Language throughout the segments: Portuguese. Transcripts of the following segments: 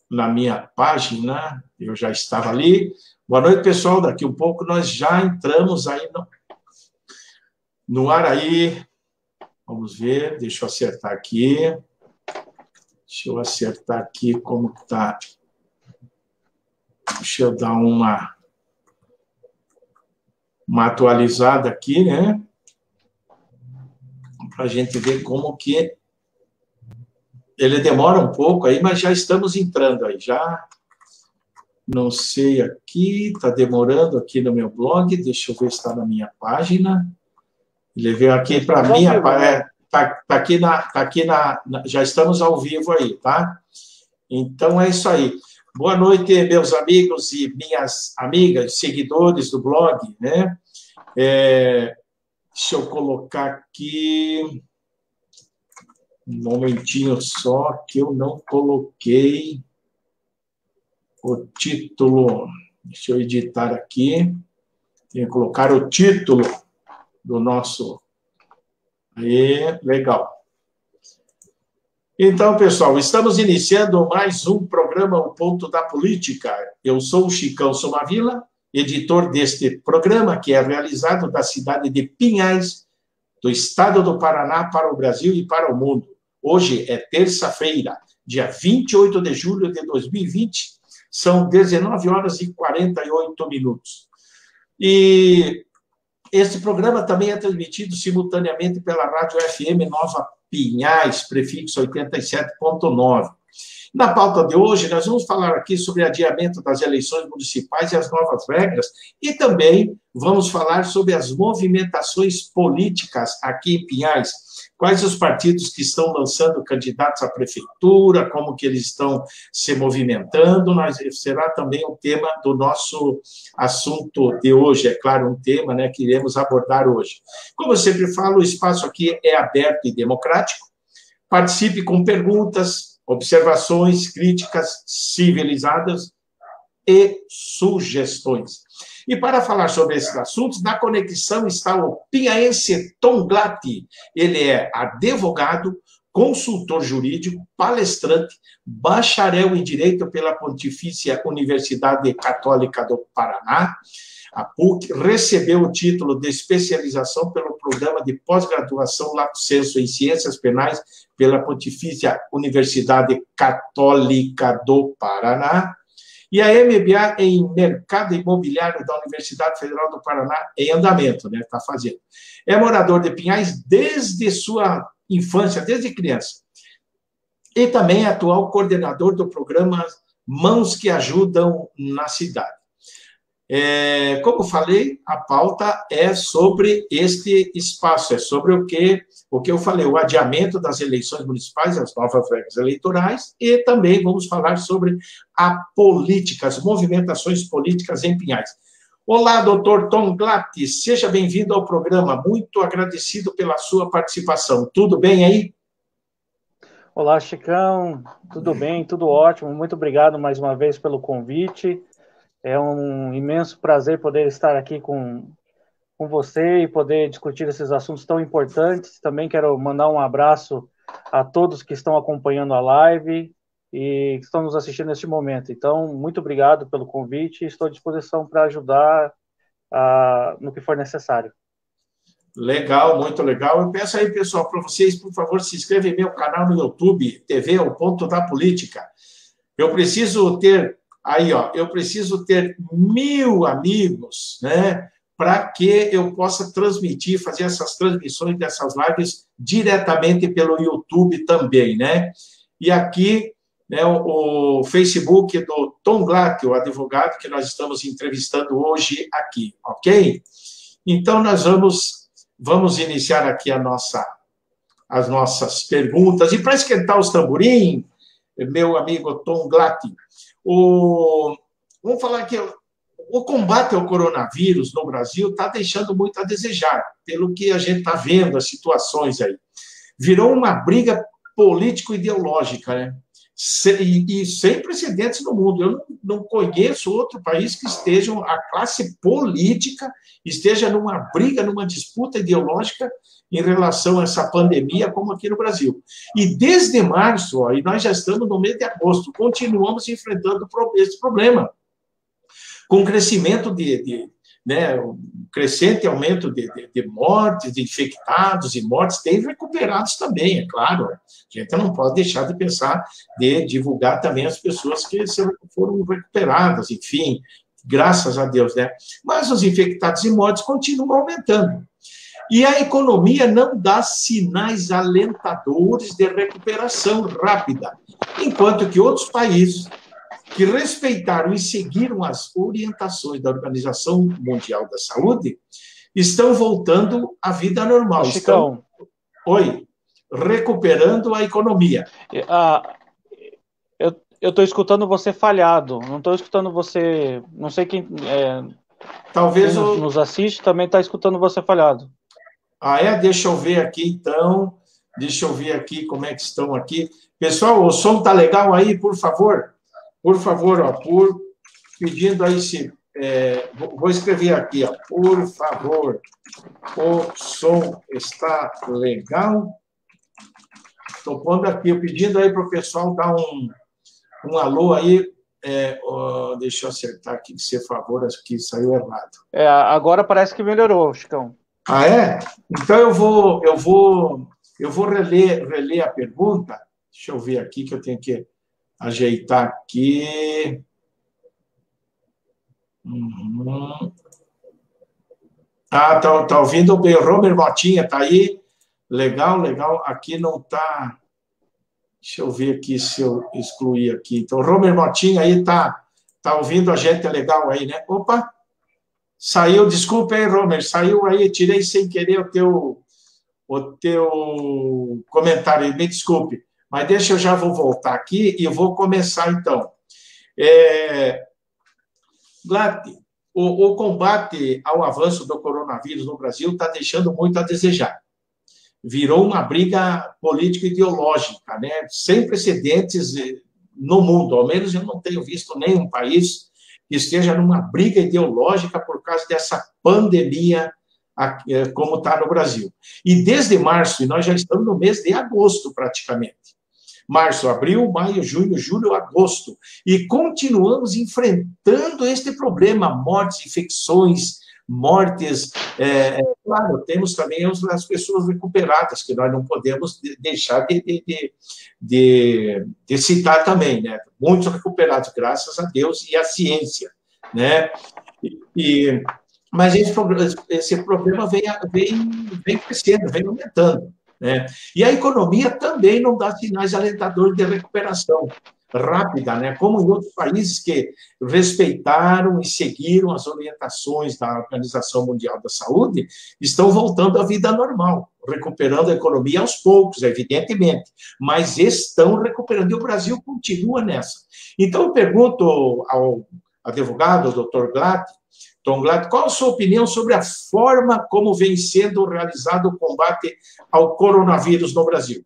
na minha página, eu já estava ali. Boa noite, pessoal. Daqui um pouco nós já entramos aí no ar aí. Vamos ver, deixa eu acertar aqui. Deixa eu acertar aqui como está. Deixa eu dar uma atualizada aqui, né? Para a gente ver como que ele demora um pouco aí, mas já estamos entrando aí, já. Não sei aqui, está demorando aqui no meu blog, deixa eu ver se está na minha página. Ele veio aqui para a minha página, já estamos ao vivo aí, tá? Então é isso aí. Boa noite, meus amigos e minhas amigas, seguidores do blog, né? Deixa eu colocar aqui, um momentinho só, que eu não coloquei o título. Deixa eu editar aqui. Tenho que colocar o título do nosso... Aí, legal. Então, pessoal, estamos iniciando mais um programa, O Ponto da Política. Eu sou o Chicão Somavila, editor deste programa, que é realizado da cidade de Pinhais, do estado do Paraná, para o Brasil e para o mundo. Hoje é terça-feira, dia 28 de julho de 2020, são 19 horas e 48 minutos. E esse programa também é transmitido simultaneamente pela Rádio FM Nova Pinhais, prefixo 87.9. Na pauta de hoje, nós vamos falar aqui sobre adiamento das eleições municipais e as novas regras, e também vamos falar sobre as movimentações políticas aqui em Pinhais. Quais os partidos que estão lançando candidatos à prefeitura, como que eles estão se movimentando, será também um tema do nosso assunto de hoje, é claro, um tema, né, que iremos abordar hoje. Como eu sempre falo, o espaço aqui é aberto e democrático, participe com perguntas, observações, críticas civilizadas e sugestões. E para falar sobre esses assuntos, na conexão está o pinhaense Tom Glatti. Ele é advogado, consultor jurídico, palestrante, bacharel em Direito pela Pontifícia Universidade Católica do Paraná, a PUC, recebeu o título de especialização pelo programa de pós-graduação Lato Sensu em Ciências Penais pela Pontifícia Universidade Católica do Paraná, e a MBA em Mercado Imobiliário da Universidade Federal do Paraná, em andamento, né? Está fazendo. É morador de Pinhais desde sua infância, desde criança. E também é atual coordenador do programa Mãos que Ajudam na Cidade. Como falei, a pauta é sobre este espaço, é sobre o que eu falei, o adiamento das eleições municipais, as novas regras eleitorais, e também vamos falar sobre a política, as movimentações políticas em Pinhais. Olá, doutor Tom Glatti, seja bem-vindo ao programa, muito agradecido pela sua participação. Tudo bem aí? Olá, Chicão, tudo bem, tudo ótimo, muito obrigado mais uma vez pelo convite. É um imenso prazer poder estar aqui com você e poder discutir esses assuntos tão importantes. Também quero mandar um abraço a todos que estão acompanhando a live e que estão nos assistindo neste momento. Então, muito obrigado pelo convite e estou à disposição para ajudar no que for necessário. Legal, muito legal. Eu peço aí, pessoal, para vocês, por favor, se inscrevam em meu canal no YouTube, TV O Ponto da Política. Eu preciso ter... Aí, ó, eu preciso ter 1000 amigos, né, para que eu possa transmitir, fazer essas transmissões dessas lives diretamente pelo YouTube também, né? E aqui, né, o Facebook do Tom Glatti, o advogado que nós estamos entrevistando hoje aqui, ok? Então, nós vamos iniciar aqui as nossas perguntas. E para esquentar os tamborim, meu amigo Tom Glatti, vamos falar que o combate ao coronavírus no Brasil está deixando muito a desejar, pelo que a gente está vendo, as situações aí. Virou uma briga político-ideológica, né? e sem precedentes no mundo. Eu não conheço outro país que a classe política esteja numa briga, numa disputa ideológica em relação a essa pandemia, como aqui no Brasil. E desde março, ó, e nós já estamos no mês de agosto, continuamos enfrentando esse problema, com crescimento né, um crescente aumento de mortes, de infectados e mortes, tem recuperados também, é claro. A gente não pode deixar de pensar, de divulgar também as pessoas que foram recuperadas, enfim, graças a Deus, né? Mas os infectados e mortes continuam aumentando. E a economia não dá sinais alentadores de recuperação rápida, enquanto que outros países que respeitaram e seguiram as orientações da Organização Mundial da Saúde estão voltando à vida normal. Chicão. Recuperando a economia. Eu estou escutando você falhado, não estou escutando você, não sei quem, talvez quem nos assiste também está escutando você falhado. Deixa eu ver aqui, então. Deixa eu ver aqui como é que estão aqui. Pessoal, o som está legal aí, por favor? Por favor, ó, pedindo aí se... vou escrever aqui, ó, por favor, o som está legal? Estou pondo aqui, pedindo aí para o pessoal dar um alô aí. Deixa eu acertar aqui, se favor, acho que saiu errado. Agora parece que melhorou, Chicão. Então eu vou reler a pergunta. Deixa eu ver aqui, que eu tenho que ajeitar aqui. Tá ouvindo bem. O Romer Motinha tá aí. Legal. Aqui não está. Deixa eu ver aqui se eu excluir aqui. Então, o Romer Motinha aí tá ouvindo a gente, é legal aí, né? Opa! Saiu, desculpa aí, Romer. Saiu aí, tirei sem querer o teu comentário. Me desculpe. Mas deixa eu já vou voltar aqui e vou começar, então. Glatt, o combate ao avanço do coronavírus no Brasil está deixando muito a desejar. Virou uma briga político-ideológica, né? Sem precedentes no mundo. Ao menos eu não tenho visto nenhum país que esteja numa briga ideológica por causa dessa pandemia como está no Brasil. E desde março, e nós já estamos no mês de agosto praticamente, março, abril, maio, junho, julho, agosto. E continuamos enfrentando este problema, mortes, infecções, mortes. Claro, temos também as pessoas recuperadas, que nós não podemos deixar de citar também, né? Muitos recuperados, graças a Deus e à ciência, né? Mas esse problema vem crescendo, vem aumentando, né? E a economia também não dá sinais alentadores de recuperação rápida, né? Como em outros países que respeitaram e seguiram as orientações da Organização Mundial da Saúde, estão voltando à vida normal, recuperando a economia aos poucos, evidentemente, mas estão recuperando, e o Brasil continua nessa. Então, eu pergunto ao advogado, doutor Glatt, Tom Glatt, qual a sua opinião sobre a forma como vem sendo realizado o combate ao coronavírus no Brasil?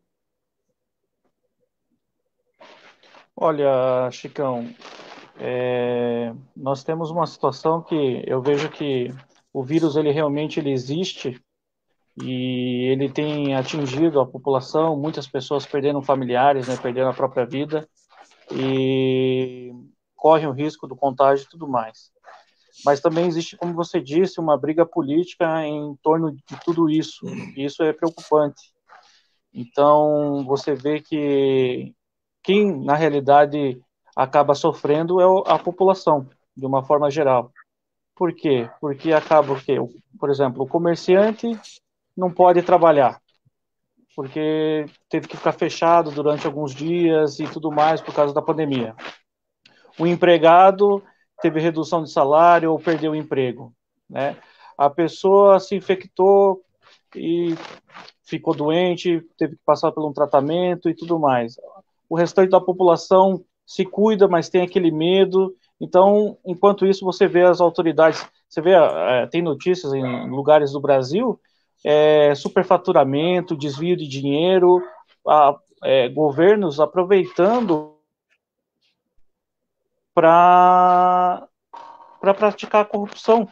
Olha, Chicão, nós temos uma situação que eu vejo que o vírus ele realmente existe e ele tem atingido a população, muitas pessoas perdendo familiares, né, perdendo a própria vida e correm o risco do contágio e tudo mais. Mas também existe, como você disse, uma briga política em torno de tudo isso, e isso é preocupante. Então, você vê que quem, na realidade, acaba sofrendo é a população, de uma forma geral. Por quê? Porque acaba o quê? Por exemplo, o comerciante não pode trabalhar, porque teve que ficar fechado durante alguns dias e tudo mais por causa da pandemia. O empregado teve redução de salário ou perdeu o emprego, né? A pessoa se infectou e ficou doente, teve que passar por um tratamento e tudo mais. O restante da população se cuida, mas tem aquele medo. Então, enquanto isso, você vê as autoridades, você vê, tem notícias em lugares do Brasil, superfaturamento, desvio de dinheiro, governos aproveitando para praticar a corrupção.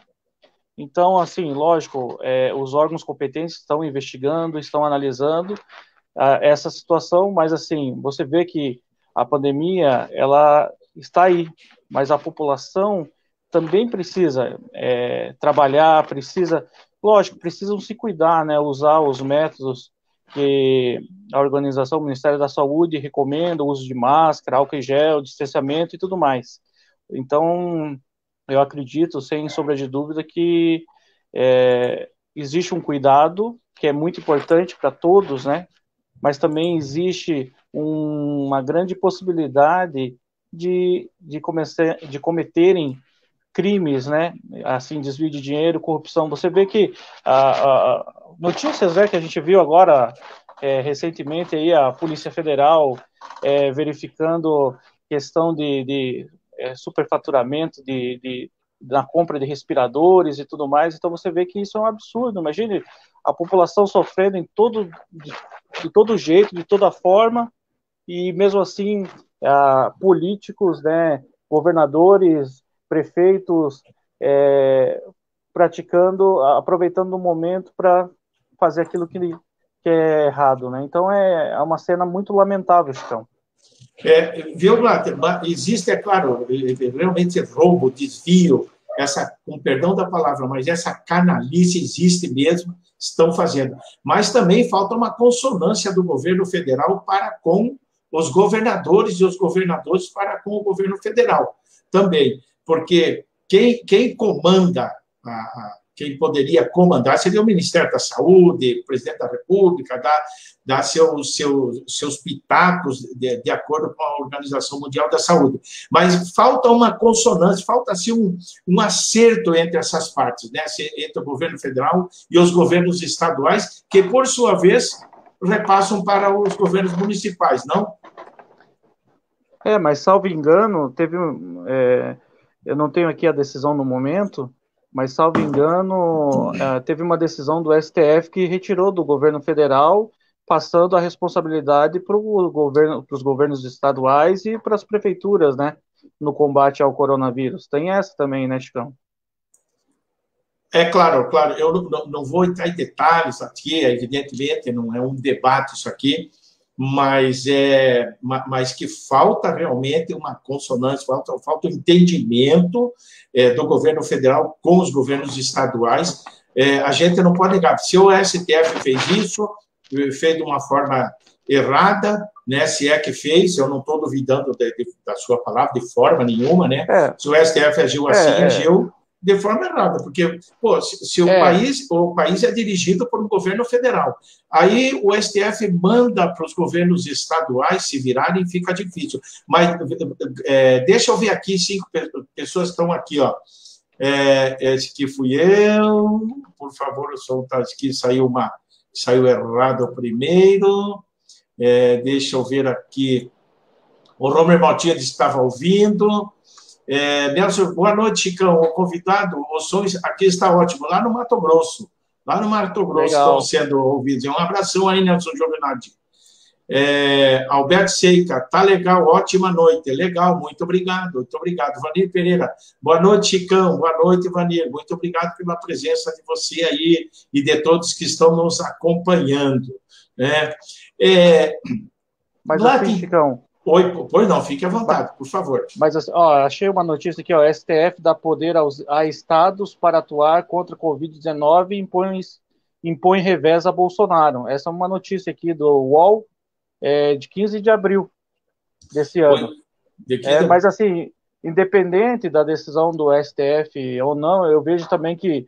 Então, assim, lógico, os órgãos competentes estão investigando, estão analisando essa situação, mas, assim, você vê que a pandemia, ela está aí, mas a população também precisa trabalhar, lógico, precisam se cuidar, né, usar os métodos que a organização, o Ministério da Saúde recomenda, o uso de máscara, álcool em gel, distanciamento e tudo mais. Então, eu acredito, sem sombra de dúvida, que existe um cuidado que é muito importante para todos, né? Mas também existe uma grande possibilidade de cometerem crimes, né? Assim, desvio de dinheiro, corrupção. Você vê que notícias, né, que a gente viu agora recentemente aí a Polícia Federal verificando questão de superfaturamento na compra de respiradores e tudo mais. Então você vê que isso é um absurdo. Imagine a população sofrendo de todo jeito, de toda forma, e mesmo assim políticos, né, governadores, prefeitos aproveitando o momento para fazer aquilo que é errado, né? Então é uma cena muito lamentável, Chicão. Viu, existe, é claro, realmente roubo, desvio, com perdão da palavra, mas essa canalice existe mesmo, estão fazendo. Mas também falta uma consonância do governo federal para com os governadores e os governadores para com o governo federal também, porque quem comanda, quem poderia comandar seria o Ministério da Saúde, o presidente da República, dar seus pitacos de acordo com a Organização Mundial da Saúde. Mas falta uma consonância, falta-se um acerto entre essas partes, né? Entre o governo federal e os governos estaduais, que, por sua vez, repassam para os governos municipais, não? Mas, salvo engano, eu não tenho aqui a decisão no momento, mas, salvo engano, teve uma decisão do STF que retirou do governo federal, passando a responsabilidade para os governos estaduais e para as prefeituras, né, no combate ao coronavírus. Tem essa também, né, Chicão? Claro, eu não vou entrar em detalhes aqui, evidentemente, não é um debate isso aqui, mas que falta realmente uma consonância, falta um entendimento do governo federal com os governos estaduais. A gente não pode negar, se o STF fez isso, fez de uma forma errada, né? Se é que fez, eu não estou duvidando da sua palavra de forma nenhuma, né? Se o STF agiu assim, agiu de forma errada, porque, se o país é dirigido por um governo federal, aí o STF manda para os governos estaduais se virarem, fica difícil. Mas deixa eu ver aqui, 5 pessoas estão aqui, ó. Esse aqui fui eu, por favor, soltar aqui, saiu errado o primeiro. Deixa eu ver aqui. O Romer Maltinha estava ouvindo. Nelson, boa noite, Chicão. O convidado, o som aqui está ótimo, lá no Mato Grosso. Lá no Mato Grosso Legal. Estão sendo ouvidos. Um abração aí, Nelson Giovinardi. Alberto Seica, tá legal, ótima noite. Legal, muito obrigado, muito obrigado. Vanir Pereira, boa noite, Chicão. Boa noite, Vanir. Muito obrigado pela presença de você aí e de todos que estão nos acompanhando. Mas assim, Chicão... Oi, pois não, fique à vontade, por favor. Mas, achei uma notícia aqui, ó, STF dá poder a estados para atuar contra a Covid-19 e impõe revés a Bolsonaro. Essa é uma notícia aqui do UOL, de 15 de abril desse ano. Mas, assim, independente da decisão do STF ou não, eu vejo também que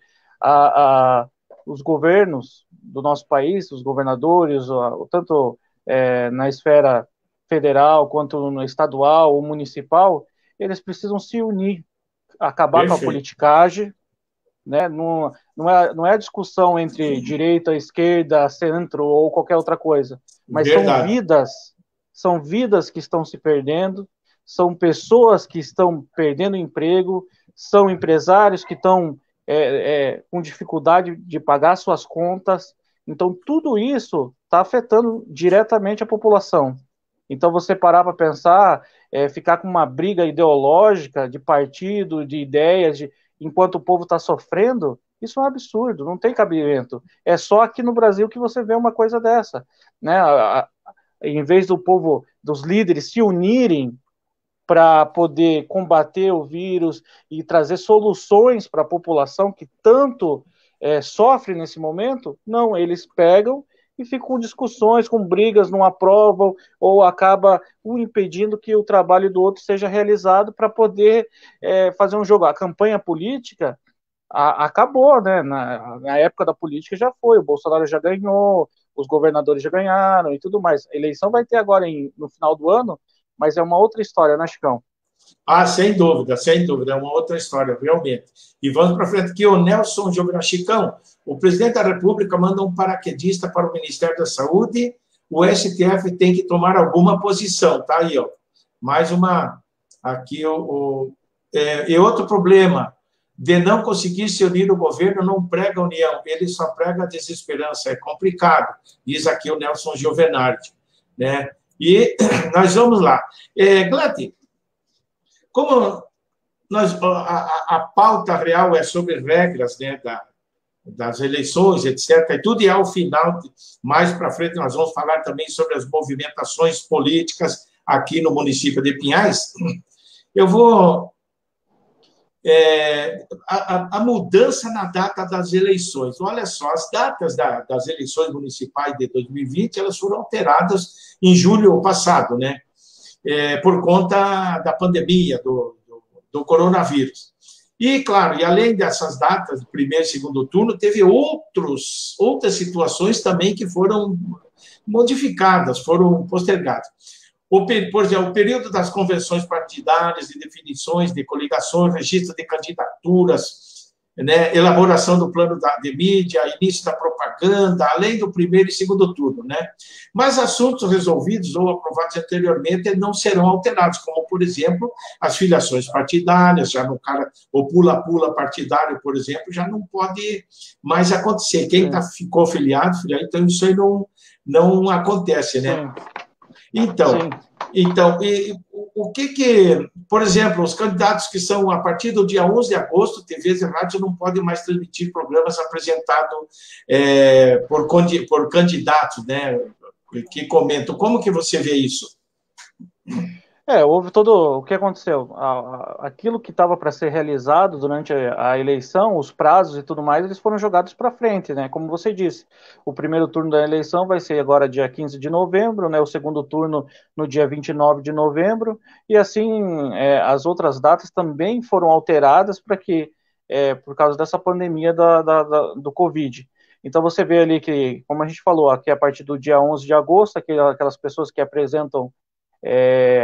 os governos do nosso país, os governadores, tanto na esfera federal, quanto no estadual ou municipal, eles precisam se unir, acabar Perfeito. com a politicagem, né? Não é discussão entre direita, esquerda, centro ou qualquer outra coisa, mas são vidas que estão se perdendo, são pessoas que estão perdendo emprego, são empresários que estão com dificuldade de pagar suas contas. Então, tudo isso está afetando diretamente a população. Então, você parar para pensar, ficar com uma briga ideológica de partido, de ideias, enquanto o povo está sofrendo, isso é um absurdo, não tem cabimento. É só aqui no Brasil que você vê uma coisa dessa, né? Em vez do povo, dos líderes se unirem para poder combater o vírus e trazer soluções para a população que tanto sofre nesse momento, não, eles pegam e ficam com discussões, com brigas, não aprovam, ou acaba um impedindo que o trabalho do outro seja realizado para poder fazer um jogo. A campanha política acabou, né? Na época da política já foi, o Bolsonaro já ganhou, os governadores já ganharam e tudo mais. A eleição vai ter agora no final do ano, mas é uma outra história, né, Chicão? Ah, sem dúvida, é uma outra história, realmente. E vamos para frente aqui, o Nelson Jovem Chicão, o presidente da República manda um paraquedista para o Ministério da Saúde, o STF tem que tomar alguma posição, tá aí, ó. Mais uma, aqui, e outro problema, de não conseguir se unir o governo, não prega união, ele só prega desesperança, é complicado, diz aqui o Nelson Giovenardi, né? E nós vamos lá. Glati, como a pauta real é sobre regras, né, das eleições, etc., e tudo, e ao final, mais para frente, nós vamos falar também sobre as movimentações políticas aqui no município de Pinhais, eu vou... a mudança na data das eleições. Olha só, as datas das eleições municipais de 2020, elas foram alteradas em julho passado, né? Por conta da pandemia, do coronavírus. E, claro, e além dessas datas, do primeiro e segundo turno, teve outras situações também que foram modificadas, foram postergadas. Por exemplo, o período das convenções partidárias, de definições de coligações, registro de candidaturas, né, elaboração do plano de mídia, início da propaganda, além do primeiro e segundo turno, né? Mas assuntos resolvidos ou aprovados anteriormente não serão alterados, como, por exemplo, as filiações partidárias, já no cara, o pula-pula partidário, por exemplo, já não pode mais acontecer. Quem ficou filiado, então isso aí não acontece, né? Então, o que, por exemplo, os candidatos que são a partir do dia 11 de agosto, TVs e rádios não podem mais transmitir programas apresentados por candidatos, né, que comentam. Como que você vê isso? Houve todo... O que aconteceu? Aquilo que estava para ser realizado durante a eleição, os prazos e tudo mais, eles foram jogados para frente, né? Como você disse, o primeiro turno da eleição vai ser agora dia 15 de novembro, né? O segundo turno no dia 29 de novembro, e assim, as outras datas também foram alteradas para que, por causa dessa pandemia do Covid. Então você vê ali que, como a gente falou, aqui a partir do dia 11 de agosto, aquelas pessoas que apresentam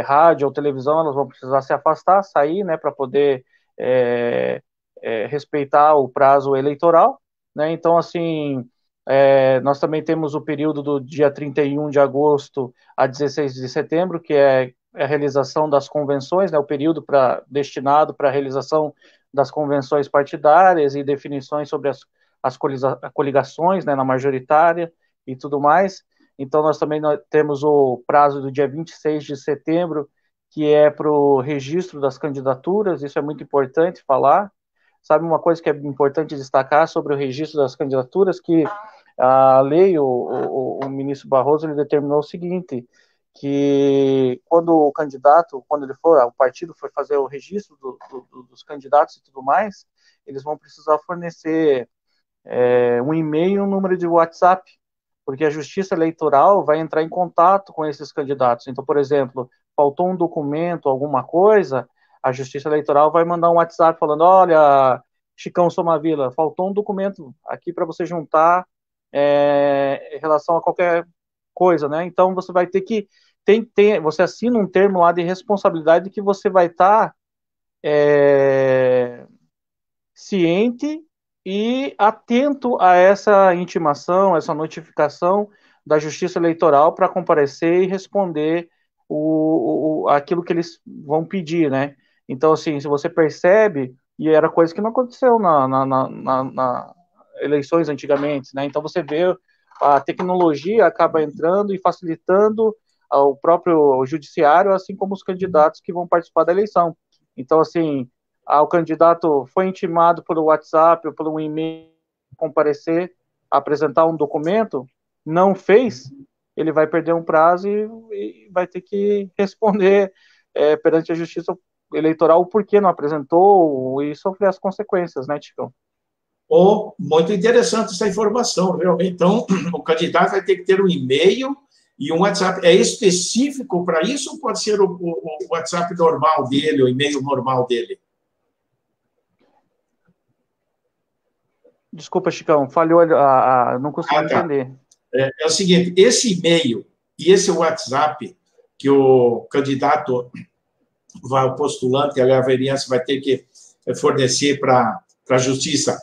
rádio ou televisão, elas vão precisar se afastar, sair, né, para poder respeitar o prazo eleitoral, né? Então, assim, nós também temos o período do dia 31 de agosto a 16 de setembro, que é a realização das convenções, né, o período destinado para a realização das convenções partidárias e definições sobre as coligações, né, na majoritária e tudo mais. Então, nós também temos o prazo do dia 26 de setembro, que é para o registro das candidaturas, isso é muito importante falar. Sabe uma coisa que é importante destacar sobre o registro das candidaturas, que a lei, o ministro Barroso, ele determinou o seguinte, que quando o candidato, o partido for fazer o registro dos candidatos e tudo mais, eles vão precisar fornecer um e-mail e um número de WhatsApp, porque a Justiça Eleitoral vai entrar em contato com esses candidatos. Então, por exemplo, faltou um documento, alguma coisa, a Justiça Eleitoral vai mandar um WhatsApp falando, olha, Chicão Somavila, faltou um documento aqui para você juntar em relação a qualquer coisa, né? Então, você vai ter que... você assina um termo lá de responsabilidade que você vai estar ciente e atento a essa intimação, essa notificação da Justiça Eleitoral para comparecer e responder aquilo que eles vão pedir, né? Então, assim, se você percebe, e era coisa que não aconteceu na eleições antigamente, né? Então, você vê a tecnologia acaba entrando e facilitando ao próprio judiciário, assim como os candidatos que vão participar da eleição. Então, assim, o candidato foi intimado pelo WhatsApp ou pelo e-mail comparecer, apresentar um documento, não fez, ele vai perder um prazo e vai ter que responder perante a Justiça Eleitoral o porquê não apresentou e sofrer as consequências, né, Ticão? Oh, muito interessante essa informação, viu? Então, o candidato vai ter que ter um e-mail e um WhatsApp. É específico para isso ou pode ser o WhatsApp normal dele, o e-mail normal dele? Desculpa, Chicão, falhou, não consegui entender. É o seguinte, esse e-mail e esse WhatsApp que o candidato, o postulante, a vereança vai ter que fornecer para a justiça,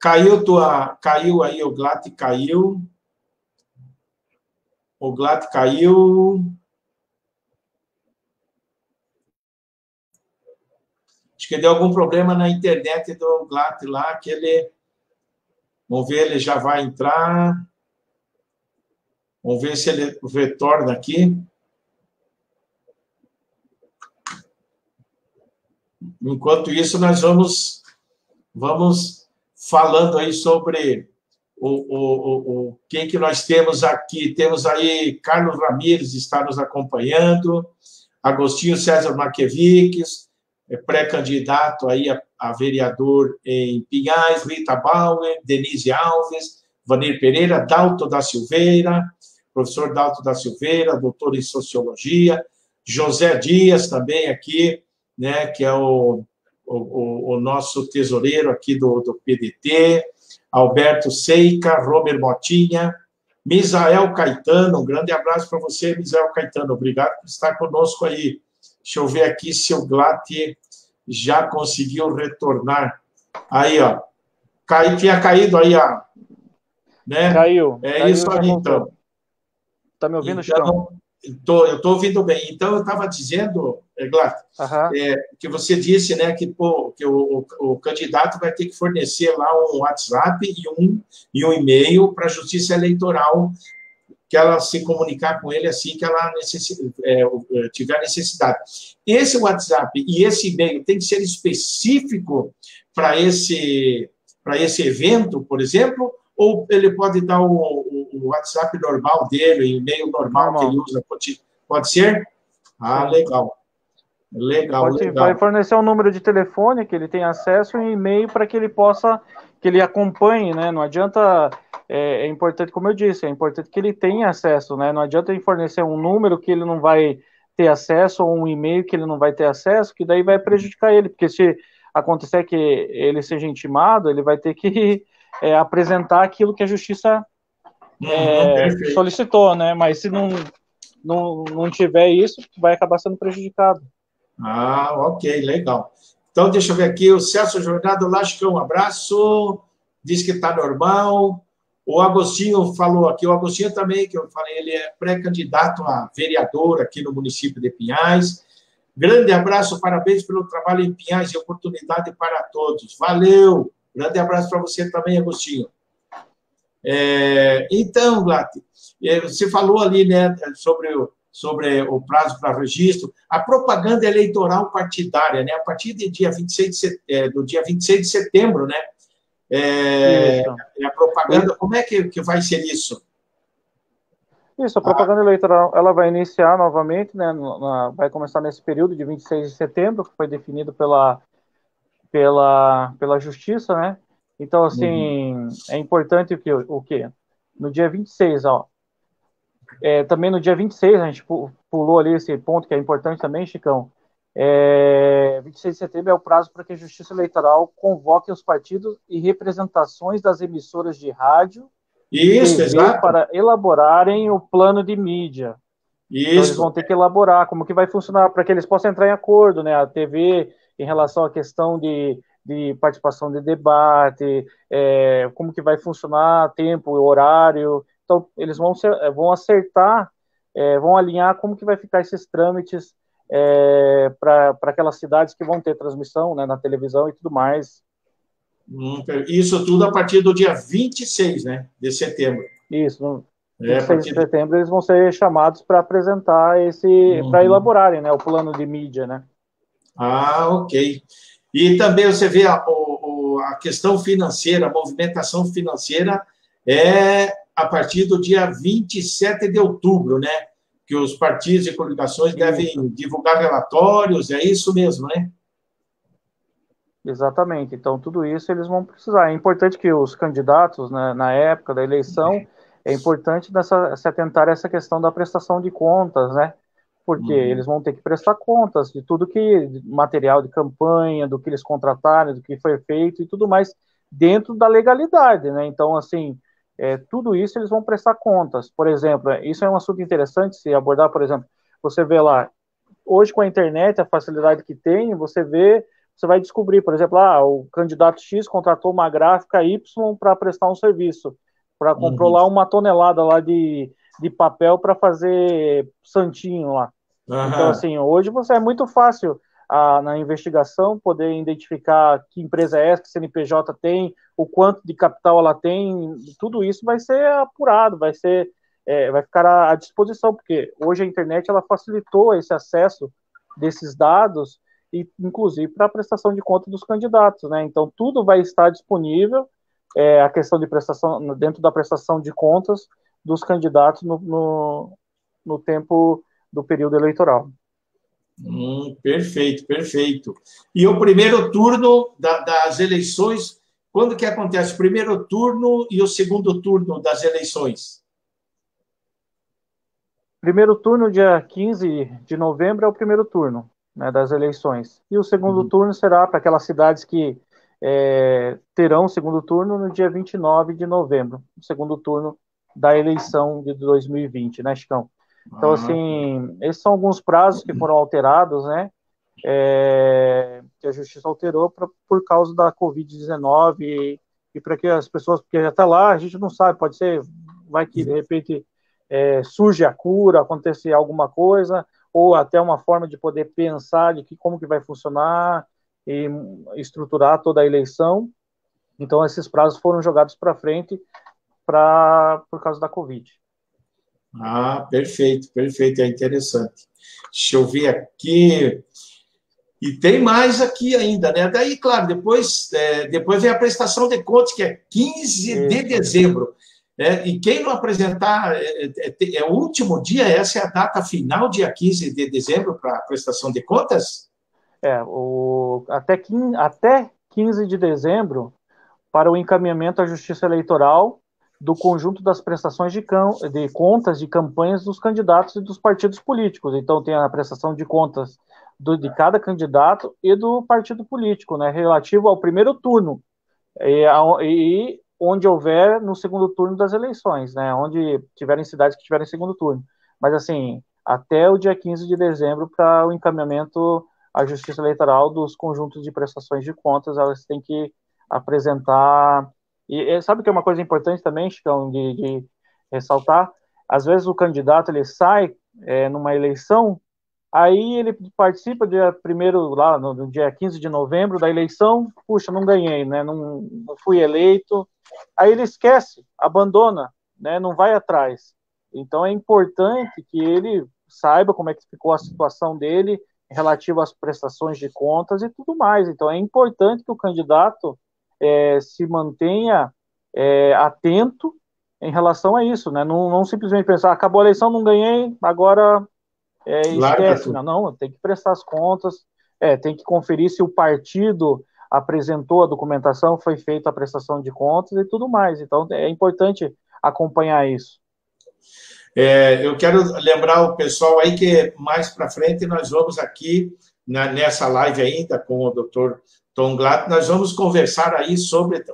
caiu aí, o GLAT caiu. O GLAT caiu. Acho que deu algum problema na internet do GLAT lá, que ele... Vamos ver, ele já vai entrar. Vamos ver se ele retorna aqui. Enquanto isso, nós vamos falando aí sobre quem que nós temos aqui. Temos aí Carlos Ramírez, está nos acompanhando, Agostinho César Marqueviques, pré-candidato aí a vereador em Pinhais, Rita Bauer, Denise Alves, Vanir Pereira, Dalto da Silveira, professor Dalto da Silveira, doutor em Sociologia, José Dias também aqui, né, que é o nosso tesoureiro aqui do PDT, Alberto Seica, Romer Motinha, Misael Caetano, um grande abraço para você, Misael Caetano, obrigado por estar conosco aí. Deixa eu ver aqui se o GLAT já conseguiu retornar. Aí, ó, tinha caído aí, ó, né? Caiu. Caiu, isso aí, então. Tá me ouvindo, Chicão? Eu estou ouvindo bem. Então, eu estava dizendo, GLAT, que você disse, né, que o candidato vai ter que fornecer lá um WhatsApp e um e-mail para a Justiça Eleitoral, que ela se comunicar com ele assim que ela tiver necessidade. Esse WhatsApp e esse e-mail tem que ser específico para esse evento, por exemplo, ou ele pode dar o WhatsApp normal dele, o e-mail normal que ele usa, pode ser? Ah, legal. Legal. Vai fornecer um número de telefone que ele tem acesso e um e-mail para que ele possa, que ele acompanhe, né? Não adianta, é importante, como eu disse, é importante que ele tenha acesso, né? Não adianta ele fornecer um número que ele não vai ter acesso ou um e-mail que ele não vai ter acesso, que daí vai prejudicar ele, porque se acontecer que ele seja intimado, ele vai ter que apresentar aquilo que a justiça solicitou, né? Mas se não tiver isso, vai acabar sendo prejudicado. Ah, ok, legal. Então, deixa eu ver aqui, o Celso Jornado Lascão, um abraço, diz que está normal. O Agostinho falou aqui, o Agostinho também, que eu falei, ele é pré-candidato a vereador aqui no município de Pinhais. Grande abraço, parabéns pelo trabalho em Pinhais e oportunidade para todos. Valeu! Grande abraço para você também, Agostinho. Então, GLAT, você falou ali, né, sobre o prazo para registro, a propaganda eleitoral partidária, né, a partir do dia 26 de setembro, né, a propaganda, como é que vai ser isso? Isso, a propaganda eleitoral, ela vai iniciar novamente, né, vai começar nesse período de 26 de setembro, que foi definido pela Justiça, né, então, assim, é importante o quê? No dia 26, ó, também no dia 26, a gente pulou ali esse ponto que é importante também, Chicão. 26 de setembro é o prazo para que a Justiça Eleitoral convoque os partidos e representações das emissoras de rádio e TV para elaborarem o plano de mídia. Isso. Então, eles vão ter que elaborar como que vai funcionar para que eles possam entrar em acordo, né? A TV em relação à questão de participação de debate, como que vai funcionar, tempo, horário. Então, eles vão acertar, vão alinhar como que vai ficar esses trâmites para aquelas cidades que vão ter transmissão, né, na televisão e tudo mais. Isso tudo a partir do dia 26, né, de setembro. Isso, 26 de setembro eles vão ser chamados para apresentar para elaborarem, né, o plano de mídia, né? Ah, ok. E também você vê a questão financeira, a movimentação financeira é a partir do dia 27 de outubro, né? Que os partidos e coligações devem divulgar relatórios, é isso mesmo, né? Exatamente. Então, tudo isso eles vão precisar. É importante que os candidatos, né, na época da eleição, é importante se atentar a essa questão da prestação de contas, né? Porque eles vão ter que prestar contas de tudo material de campanha, do que eles contrataram, do que foi feito e tudo mais dentro da legalidade, né? Então, assim, tudo isso eles vão prestar contas. Por exemplo, isso é um assunto interessante se abordar, por exemplo, você vê lá, hoje com a internet, a facilidade que tem, você vai descobrir, por exemplo, o candidato X contratou uma gráfica Y para prestar um serviço, comprou lá 1 tonelada lá de papel para fazer santinho lá. Então, assim, hoje é muito fácil na investigação poder identificar que empresa é essa, que CNPJ tem, o quanto de capital ela tem, tudo isso vai ser apurado, vai ficar à disposição, porque hoje a internet ela facilitou esse acesso desses dados, e inclusive para a prestação de conta dos candidatos, né? Então, tudo vai estar disponível, a questão de prestação, dentro da prestação de contas dos candidatos no tempo do período eleitoral. Perfeito, perfeito. E o primeiro turno das eleições, quando que acontece o primeiro turno e o segundo turno das eleições? Primeiro turno, dia 15 de novembro, é o primeiro turno, né, das eleições. E o segundo turno será para aquelas cidades que terão o segundo turno no dia 29 de novembro, o segundo turno da eleição de 2020, né, Chicão? Então, assim, esses são alguns prazos que foram alterados, né, que a Justiça alterou por causa da Covid-19 e para que as pessoas, porque até lá a gente não sabe, pode ser, vai que de repente surge a cura, acontecer alguma coisa, ou até uma forma de poder pensar de como que vai funcionar e estruturar toda a eleição. Então, esses prazos foram jogados para frente por causa da Covid. Perfeito, perfeito, é interessante. Deixa eu ver aqui. E tem mais aqui ainda, né? Daí, claro, depois vem a prestação de contas, que é 15 de dezembro. E quem não apresentar, o último dia, essa é a data final, dia 15 de dezembro, para a prestação de contas? Até 15 de dezembro, para o encaminhamento à Justiça Eleitoral do conjunto das prestações de contas de campanhas dos candidatos e dos partidos políticos. Então, tem a prestação de contas de cada candidato e do partido político, né, relativo ao primeiro turno, e onde houver no segundo turno das eleições, né, onde tiverem cidades que tiverem segundo turno. Mas, assim, até o dia 15 de dezembro, para o encaminhamento à Justiça Eleitoral dos conjuntos de prestações de contas, elas têm que apresentar. E sabe que é uma coisa importante também, Chicão, de ressaltar? Às vezes o candidato ele sai numa eleição, aí ele participa dia 1º, lá no dia 15 de novembro da eleição, puxa, não ganhei, né? Não fui eleito. Aí ele esquece, abandona, né? Não vai atrás. Então é importante que ele saiba como é que ficou a situação dele relativo às prestações de contas e tudo mais. Então é importante que o candidato se mantenha atento em relação a isso, né? Não simplesmente pensar, acabou a eleição, não ganhei, agora esquece. Não, tem que prestar as contas, tem que conferir se o partido apresentou a documentação, foi feita a prestação de contas e tudo mais. Então é importante acompanhar isso. Eu quero lembrar o pessoal aí que mais para frente nós vamos aqui, nessa live ainda com o Dr. Tom Glatt, nós vamos conversar aí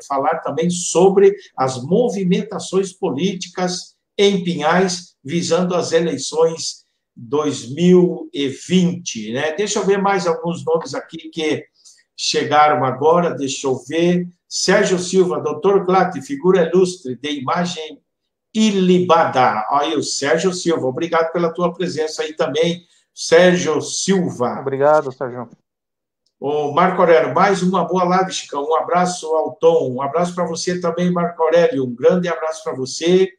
falar também sobre as movimentações políticas em Pinhais, visando as eleições 2020, né? Deixa eu ver mais alguns nomes aqui que chegaram agora, deixa eu ver. Sérgio Silva, Dr. Glatt, figura ilustre de imagem ilibada. Olha, o Sérgio Silva, obrigado pela tua presença aí também, Sérgio Silva. Obrigado, Sérgio. O Marco Aurélio, mais uma boa live, Chicão. Um abraço ao Tom, um abraço para você também, Marco Aurélio, um grande abraço para você.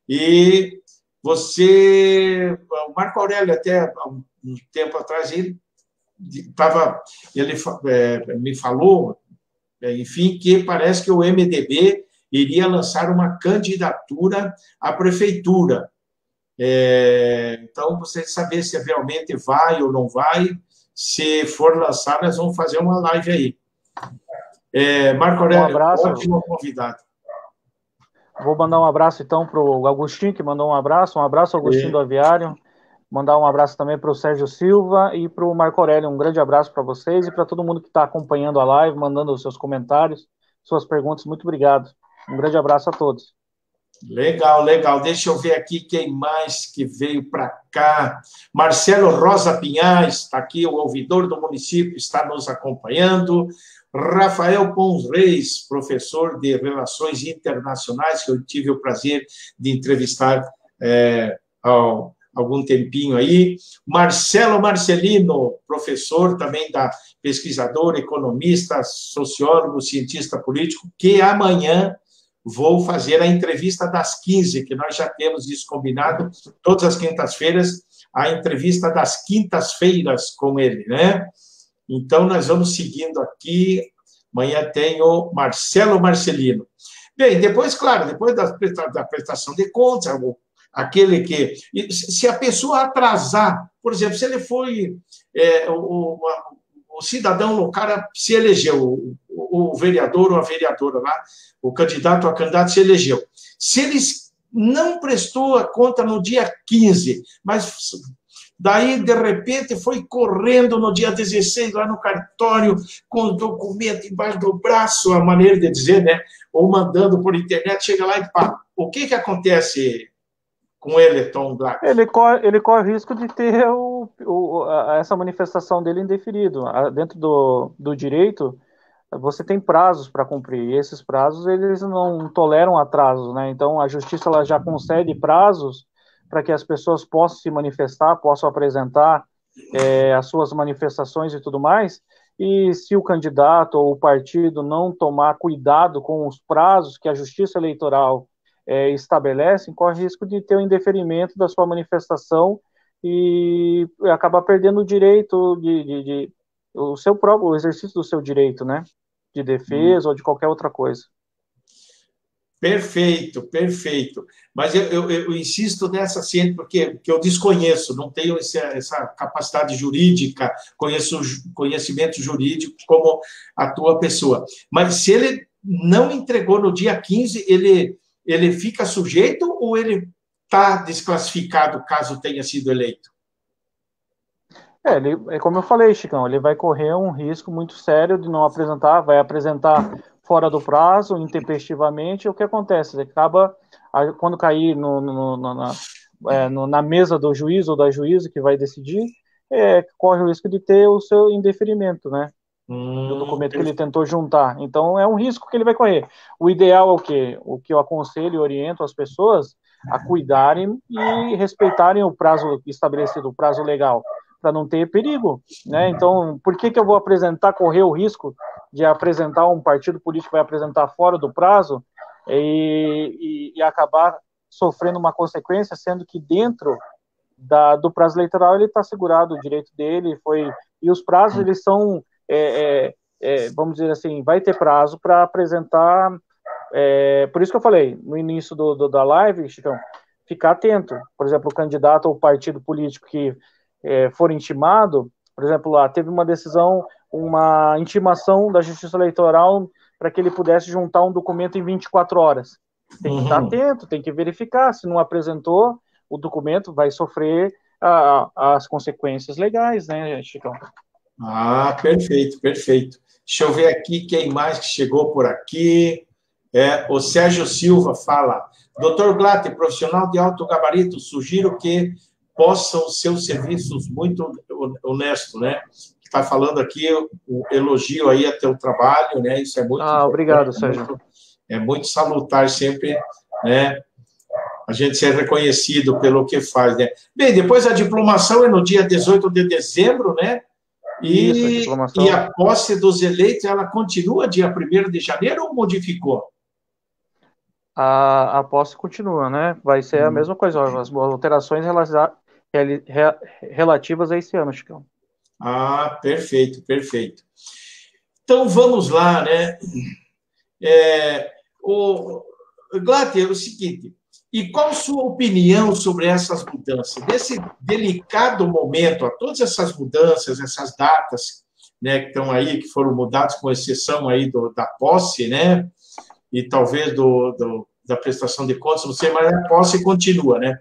E o Marco Aurélio, até há um tempo atrás, ele me falou, enfim, que parece que o MDB iria lançar uma candidatura à prefeitura. Então, você saber se realmente vai ou não vai, se for lançar, nós vamos fazer uma live aí. Marco Aurélio, ótimo convidado. Vou mandar um abraço, então, para o Agostinho, que mandou um abraço. Um abraço, Agostinho do Aviário. Mandar um abraço também para o Sérgio Silva e para o Marco Aurélio. Um grande abraço para vocês e para todo mundo que está acompanhando a live, mandando os seus comentários, suas perguntas. Muito obrigado. Um grande abraço a todos. Legal, legal. Deixa eu ver aqui quem mais que veio para cá. Marcelo Rosa Pinhais, está aqui, o ouvidor do município, está nos acompanhando. Rafael Pons Reis, professor de Relações Internacionais, que eu tive o prazer de entrevistar há algum tempinho aí. Marcelo Marcelino, professor também pesquisador, economista, sociólogo, cientista político, que amanhã vou fazer a entrevista das 15, que nós já temos isso combinado, todas as quintas-feiras, a entrevista das quintas-feiras com ele, né? Então, nós vamos seguindo aqui. Amanhã tem o Marcelo Marcelino. Bem, depois, claro, depois da prestação de contas, aquele que... Se a pessoa atrasar, por exemplo, se ele foi... o cidadão, o cara se elegeu, o vereador ou a vereadora lá, o candidato ou a candidata se elegeu. Se ele não prestou a conta no dia 15, mas... Daí, de repente, foi correndo no dia 16, lá no cartório, com o documento embaixo do braço, a maneira de dizer, né? Ou mandando por internet, chega lá e pá. O que acontece com ele, Tom Black? Ele corre o risco de ter essa manifestação dele indeferido. Dentro do direito, você tem prazos para cumprir, e esses prazos, eles não toleram atrasos, né? Então, a justiça ela já concede prazos para que as pessoas possam se manifestar, possam apresentar as suas manifestações e tudo mais, e se o candidato ou o partido não tomar cuidado com os prazos que a Justiça Eleitoral estabelece, corre risco de ter o indeferimento da sua manifestação e acabar perdendo o direito o exercício do seu direito, né, de defesa ou de qualquer outra coisa. Perfeito, perfeito. Mas eu insisto nessa ciência porque eu desconheço, não tenho essa capacidade jurídica, conhecimento jurídico como a tua pessoa. Mas se ele não entregou no dia 15, ele fica sujeito ou ele está desclassificado caso tenha sido eleito? Como eu falei, Chicão, ele vai correr um risco muito sério de não apresentar, vai apresentar fora do prazo, intempestivamente. O que acontece? Ele acaba, quando cair na mesa do juiz ou da juíza que vai decidir, corre o risco de ter o seu indeferimento, né? Do documento que ele tentou juntar. Então, é um risco que ele vai correr. O ideal é o quê? O que eu aconselho e oriento as pessoas a cuidarem e respeitarem o prazo estabelecido, o prazo legal, para não ter perigo, né? Então, por que eu vou correr o risco de apresentar um partido político que vai apresentar fora do prazo e acabar sofrendo uma consequência, sendo que dentro do prazo eleitoral ele está assegurado o direito dele, e os prazos, eles são, vamos dizer assim, vai ter prazo para apresentar, por isso que eu falei, no início da live, Chicão, ficar atento, por exemplo, o candidato ou partido político que for intimado, por exemplo, lá teve uma decisão, uma intimação da Justiça Eleitoral para que ele pudesse juntar um documento em 24 horas. Tem que estar atento, tem que verificar, se não apresentou, o documento vai sofrer as consequências legais, né, Chicão? Ah, perfeito, perfeito. Deixa eu ver aqui quem mais que chegou por aqui. O Sérgio Silva fala: Dr. Glatter, profissional de alto gabarito, sugiro que possam ser os serviços muito honestos, né? Está falando aqui o elogio aí a teu trabalho, né? Isso é muito obrigado, Sérgio. É muito salutar sempre, né? A gente ser reconhecido pelo que faz, né? Bem, depois a diplomação é no dia 18 de dezembro, né? E a posse dos eleitos, ela continua dia 1º de janeiro ou modificou? a posse continua, né? Vai ser a mesma coisa, as alterações relativas a esse ano, Chicão. Ah, perfeito, perfeito. Então, vamos lá, né? O Glatter, é o seguinte, e qual a sua opinião sobre essas mudanças? Desse delicado momento, a todas essas mudanças, essas datas, né, que estão aí, que foram mudadas, com exceção aí da posse, né? E talvez da prestação de contas, não sei, mas a posse continua, né?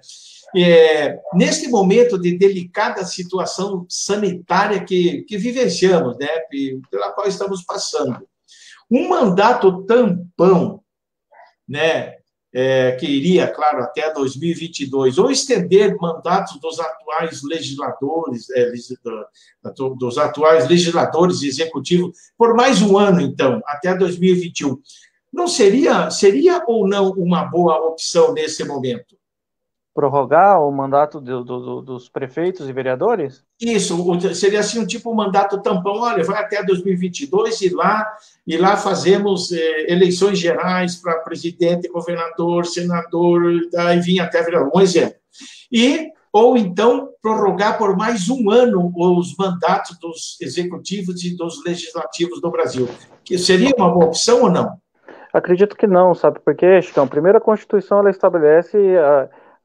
Neste momento de delicada situação sanitária que vivenciamos, né, pela qual estamos passando, um mandato tampão, né, que iria, claro, até 2022, ou estender mandatos dos atuais legisladores, dos atuais legisladores e executivos por mais um ano, então, até 2021. Não seria ou não uma boa opção nesse momento? Prorrogar o mandato dos prefeitos e vereadores? Isso, seria assim um tipo um mandato tampão, olha, vai até 2022 e lá fazemos eleições gerais para presidente, governador, senador, daí vinha até virar um exemplo. Ou então prorrogar por mais um ano os mandatos dos executivos e dos legislativos do Brasil. Que seria uma boa opção ou não? Acredito que não, sabe por quê, Chicão? Primeiro, a Constituição ela estabelece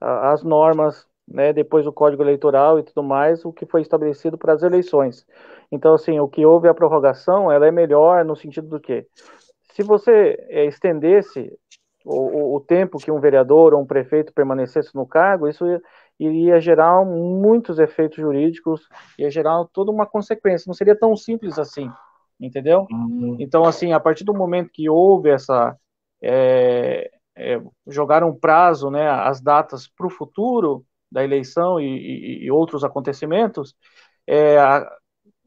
as normas, né, depois o Código Eleitoral e tudo mais, o que foi estabelecido para as eleições. Então, assim, o que houve a prorrogação, ela é melhor no sentido do quê? Se você estendesse o tempo que um vereador ou um prefeito permanecesse no cargo, isso iria gerar muitos efeitos jurídicos, ia gerar toda uma consequência. Não seria tão simples assim, entendeu? Então, assim, a partir do momento que houve jogar um prazo, né, as datas para o futuro da eleição e outros acontecimentos,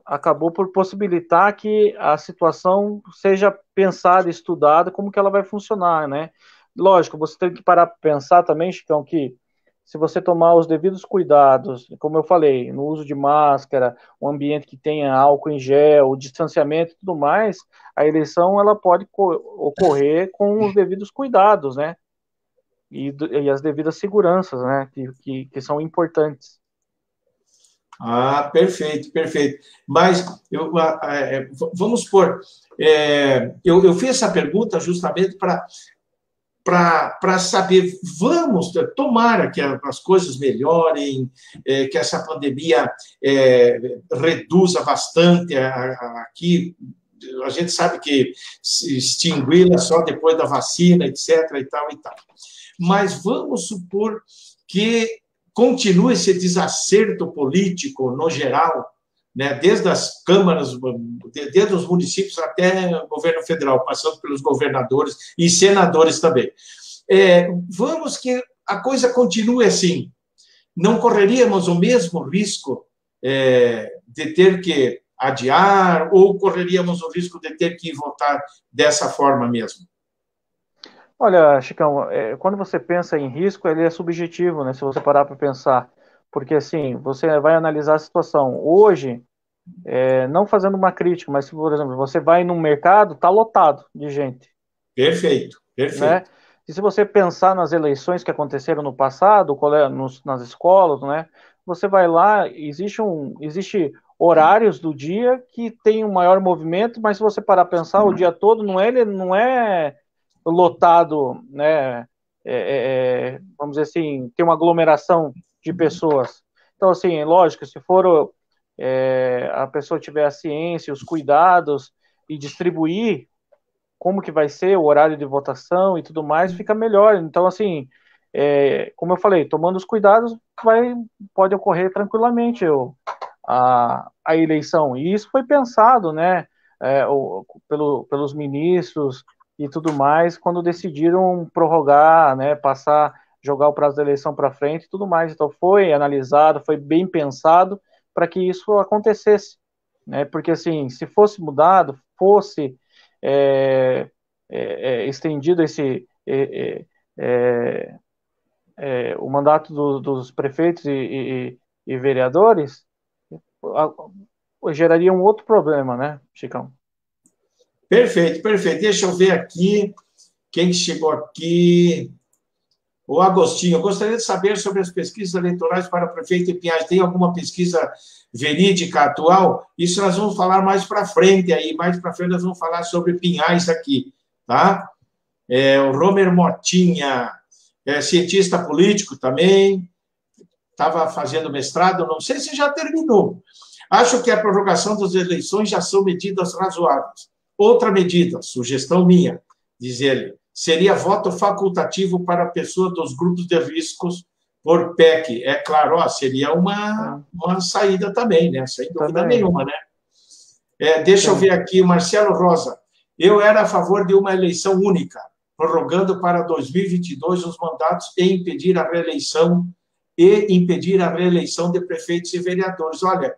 acabou por possibilitar que a situação seja pensada, estudada, como que ela vai funcionar, né? Lógico, você tem que parar para pensar também, Chicão, que se você tomar os devidos cuidados, como eu falei, no uso de máscara, um ambiente que tenha álcool em gel, o distanciamento e tudo mais, a eleição ela pode ocorrer com os devidos cuidados, né? E as devidas seguranças, né? Que são importantes. Ah, perfeito, perfeito. Mas vamos supor, eu fiz essa pergunta justamente para saber, tomara que as coisas melhorem, que essa pandemia reduza bastante aqui. A gente sabe que se extingui-la só depois da vacina, etc. e tal e tal. Mas vamos supor que continua esse desacerto político no geral, né, desde as câmaras, desde os municípios até o governo federal, passando pelos governadores e senadores também. Vamos que a coisa continue assim. Não correríamos o mesmo risco de ter que adiar ou correríamos o risco de ter que votar dessa forma mesmo? Olha, Chicão, quando você pensa em risco, ele é subjetivo, né? Se você parar para pensar, porque assim, você vai analisar a situação. Hoje, não fazendo uma crítica, mas se, por exemplo, você vai num mercado, tá lotado de gente, Perfeito, né? perfeito. E se você pensar nas eleições que aconteceram no passado, nas escolas, né? Você vai lá, existe horários do dia que tem um maior movimento, mas se você parar para pensar, o dia todo ele não é lotado, né? Vamos dizer assim, tem uma aglomeração de pessoas. Então, assim, lógico, se for a pessoa tiver a ciência, os cuidados e distribuir como que vai ser o horário de votação e tudo mais, fica melhor. Então, assim, como eu falei, tomando os cuidados, pode ocorrer tranquilamente a eleição. E isso foi pensado, né, pelos ministros e tudo mais, quando decidiram prorrogar, né, jogar o prazo da eleição para frente e tudo mais. Então, foi analisado, foi bem pensado para que isso acontecesse, né? Porque, assim, se fosse mudado, fosse estendido o mandato dos prefeitos e vereadores, geraria um outro problema, né, Chicão? Perfeito, perfeito. Deixa eu ver aqui. Quem chegou aqui? O Agostinho, eu gostaria de saber sobre as pesquisas eleitorais para prefeito de Pinhais. Tem alguma pesquisa verídica atual? Isso nós vamos falar mais para frente aí. Mais para frente nós vamos falar sobre Pinhais aqui, tá? O Romer Motinha, cientista político também, estava fazendo mestrado, não sei se já terminou. Acho que a prorrogação das eleições já são medidas razoáveis. Outra medida, sugestão minha, diz ele, seria voto facultativo para a pessoa dos grupos de riscos por PEC. É claro, seria uma saída também, né? Sem dúvida nenhuma, né? Deixa eu ver aqui, Marcelo Rosa. Eu era a favor de uma eleição única, prorrogando para 2022 os mandatos e impedir a reeleição de prefeitos e vereadores. Olha,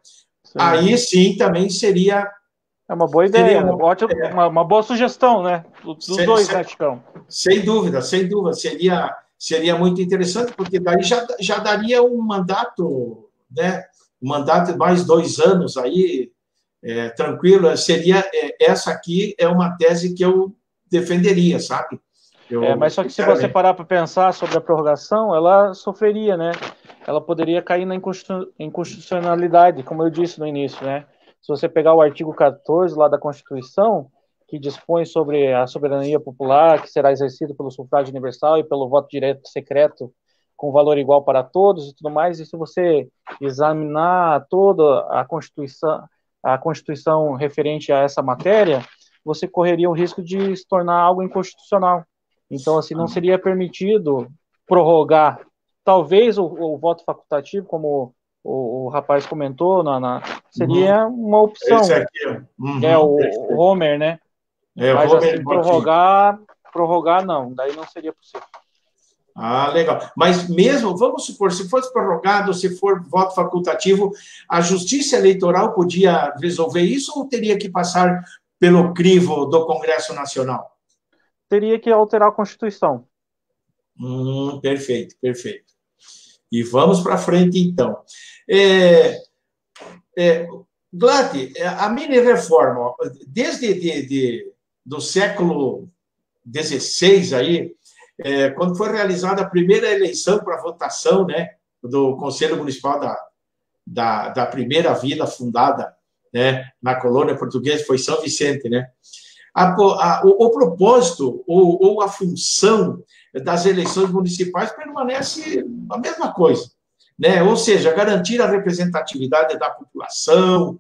aí sim também seria... É uma boa ideia, uma boa sugestão, né? Dos dois, né, Chicão? Sem dúvida. Seria muito interessante, porque daí já daria um mandato, né? Um mandato de mais 2 anos aí, tranquilo. Essa aqui é uma tese que eu defenderia, sabe? Mas só que se você parar para pensar sobre a prorrogação, ela sofreria, né? Ela poderia cair na inconstitucionalidade, como eu disse no início, né? Se você pegar o artigo 14 lá da Constituição, que dispõe sobre a soberania popular, que será exercida pelo sufrágio universal e pelo voto direto secreto, com valor igual para todos e tudo mais, e se você examinar toda a Constituição referente a essa matéria, você correria o risco de se tornar algo inconstitucional. Então, assim, não seria permitido prorrogar. Talvez o voto facultativo, como o rapaz comentou, seria uma opção. Esse aqui, o Homer, né? Mas Homer, assim, prorrogar não, daí não seria possível. Legal. Mas mesmo, vamos supor, se fosse prorrogado, se for voto facultativo, a Justiça Eleitoral podia resolver isso ou teria que passar pelo crivo do Congresso Nacional? Teria que alterar a Constituição. Perfeito. E vamos para frente, então. Glad, a mini-reforma, desde do século XVI, aí, quando foi realizada a primeira eleição para votação, né, do Conselho Municipal da primeira vila fundada, né, na colônia portuguesa, foi São Vicente, né? O propósito ou a função das eleições municipais permanece a mesma coisa, né? Ou seja, garantir a representatividade da população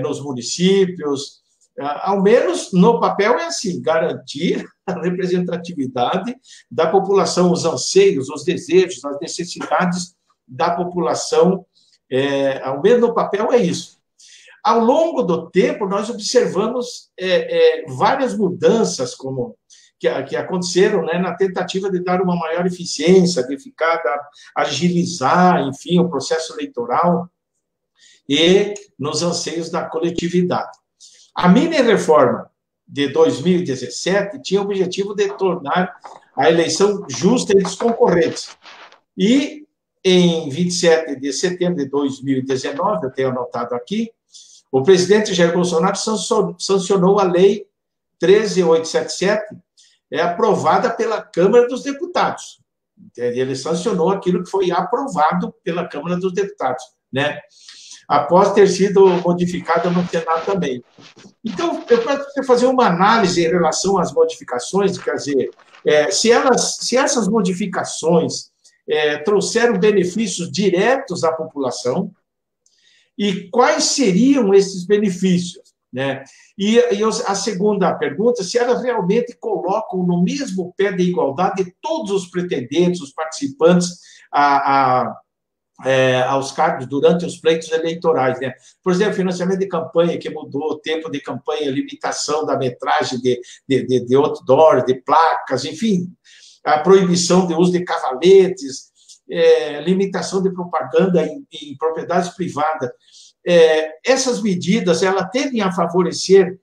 nos municípios, ao menos no papel é assim, garantir a representatividade da população, os anseios, os desejos, as necessidades da população, ao menos no papel é isso. Ao longo do tempo, nós observamos várias mudanças que aconteceram, né, na tentativa de dar uma maior eficiência, de agilizar, enfim, o processo eleitoral e nos anseios da coletividade. A mini-reforma de 2017 tinha o objetivo de tornar a eleição justa entre os concorrentes. E, em 27 de setembro de 2019, eu tenho anotado aqui, o presidente Jair Bolsonaro sancionou a Lei 13.877, aprovada pela Câmara dos Deputados. Ele sancionou aquilo que foi aprovado pela Câmara dos Deputados, né? Após ter sido modificada no Senado também. Então, eu quero você fazer uma análise em relação às modificações, quer dizer, se essas modificações trouxeram benefícios diretos à população, e quais seriam esses benefícios, né? E a segunda pergunta, se elas realmente colocam no mesmo pé de igualdade todos os pretendentes, os participantes aos cargos durante os pleitos eleitorais, né? Por exemplo, financiamento de campanha, que mudou o tempo de campanha, limitação da metragem de outdoor, de placas, enfim, a proibição de uso de cavaletes, limitação de propaganda em propriedades privadas. Essas medidas, elas tendem a favorecer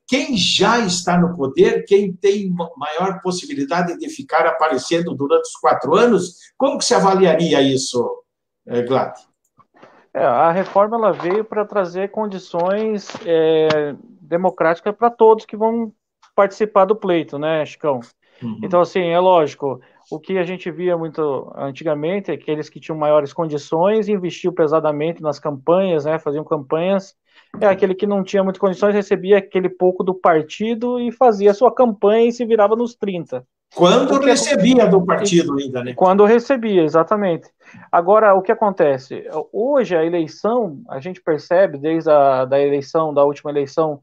quem já está no poder, quem tem maior possibilidade de ficar aparecendo durante os 4 anos. Como que se avaliaria isso, Glad? A reforma ela veio para trazer condições democráticas para todos que vão participar do pleito, né, Chicão? Uhum. Então, assim, é lógico, o que a gente via muito antigamente é aqueles que tinham maiores condições investiam pesadamente nas campanhas, né, faziam campanhas, aquele que não tinha muitas condições recebia aquele pouco do partido e fazia a sua campanha e se virava nos 30. Quando recebia do partido ainda, né? Quando recebia, exatamente. Agora, o que acontece? Hoje, a eleição, a gente percebe, desde da eleição, da última eleição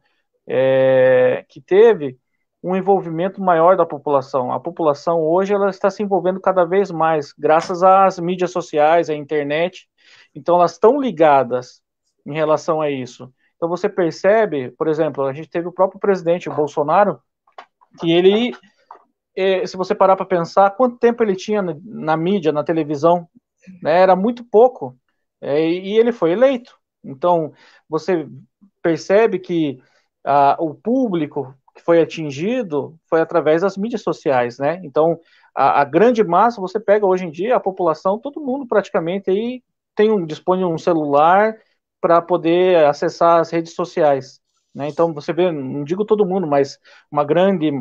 que teve, um envolvimento maior da população. A população hoje ela está se envolvendo cada vez mais, graças às mídias sociais, à internet. Então, elas estão ligadas em relação a isso. Então, você percebe, por exemplo, a gente teve o próprio presidente, o Bolsonaro, que ele se você parar para pensar, quanto tempo ele tinha na mídia, na televisão, né? Era muito pouco, e ele foi eleito. Então, você percebe que o público que foi atingido foi através das mídias sociais, né? Então, a grande massa, você pega hoje em dia, a população, todo mundo praticamente aí dispõe de um celular para poder acessar as redes sociais, né? Então, você vê, não digo todo mundo, mas uma grande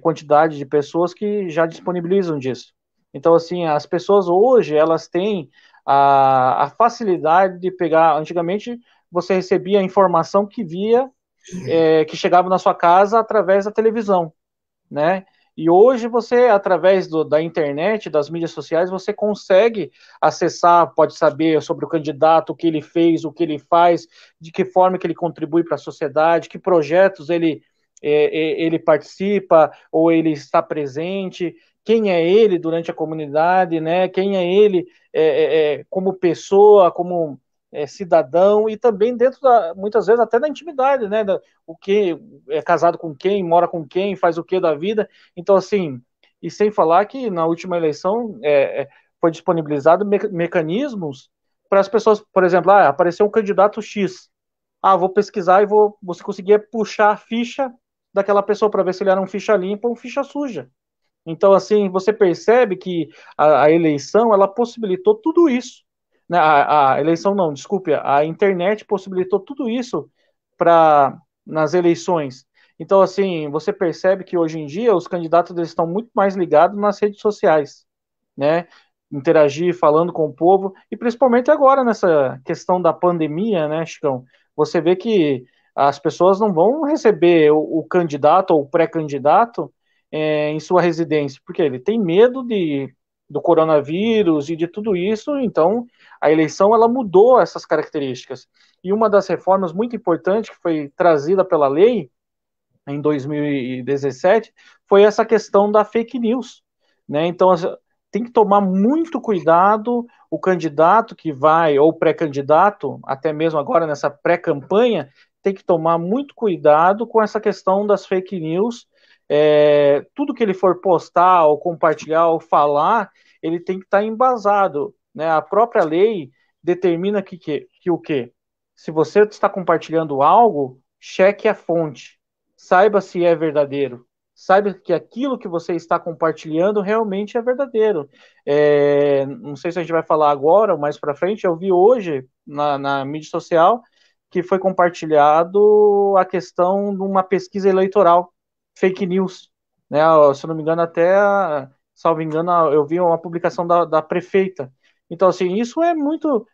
quantidade de pessoas que já disponibilizam disso. Então, assim, as pessoas hoje, elas têm a facilidade de pegar, antigamente você recebia a informação que que chegava na sua casa através da televisão, né? E hoje você, através da internet, das mídias sociais, você consegue acessar, pode saber sobre o candidato, o que ele fez, o que ele faz, de que forma que ele contribui para a sociedade, que projetos ele participa ou ele está presente, quem é ele durante a comunidade, né? Quem é ele como pessoa, como cidadão e também dentro muitas vezes até da intimidade, né? O que é casado com quem, mora com quem, faz o que da vida. Então, assim, e sem falar que na última eleição foi disponibilizado mecanismos para as pessoas, por exemplo, apareceu um candidato X. Vou pesquisar e você conseguia puxar a ficha daquela pessoa para ver se ele era um ficha limpa ou um ficha suja. Então, assim, você percebe que a eleição, ela possibilitou tudo isso. Né? A eleição não, desculpe, a internet possibilitou tudo isso nas eleições. Então, assim, você percebe que hoje em dia os candidatos eles estão muito mais ligados nas redes sociais, né? Interagir, falando com o povo, e principalmente agora nessa questão da pandemia, né, Chicão? Você vê que as pessoas não vão receber o candidato ou o pré-candidato em sua residência, porque ele tem medo do coronavírus e de tudo isso, então a eleição ela mudou essas características. E uma das reformas muito importantes que foi trazida pela lei em 2017 foi essa questão da fake news, né? Então tem que tomar muito cuidado o candidato que vai, ou pré-candidato, até mesmo agora nessa pré-campanha, tem que tomar muito cuidado com essa questão das fake news. Tudo que ele for postar, ou compartilhar, ou falar, ele tem que estar embasado, né? A própria lei determina que o quê? Se você está compartilhando algo, cheque a fonte, saiba se é verdadeiro, saiba que aquilo que você está compartilhando realmente é verdadeiro. Não sei se a gente vai falar agora ou mais para frente, eu vi hoje na mídia social que foi compartilhado a questão de uma pesquisa eleitoral, fake news, né? Se eu não me engano, salvo engano, eu vi uma publicação da prefeita. Então, assim, isso é muito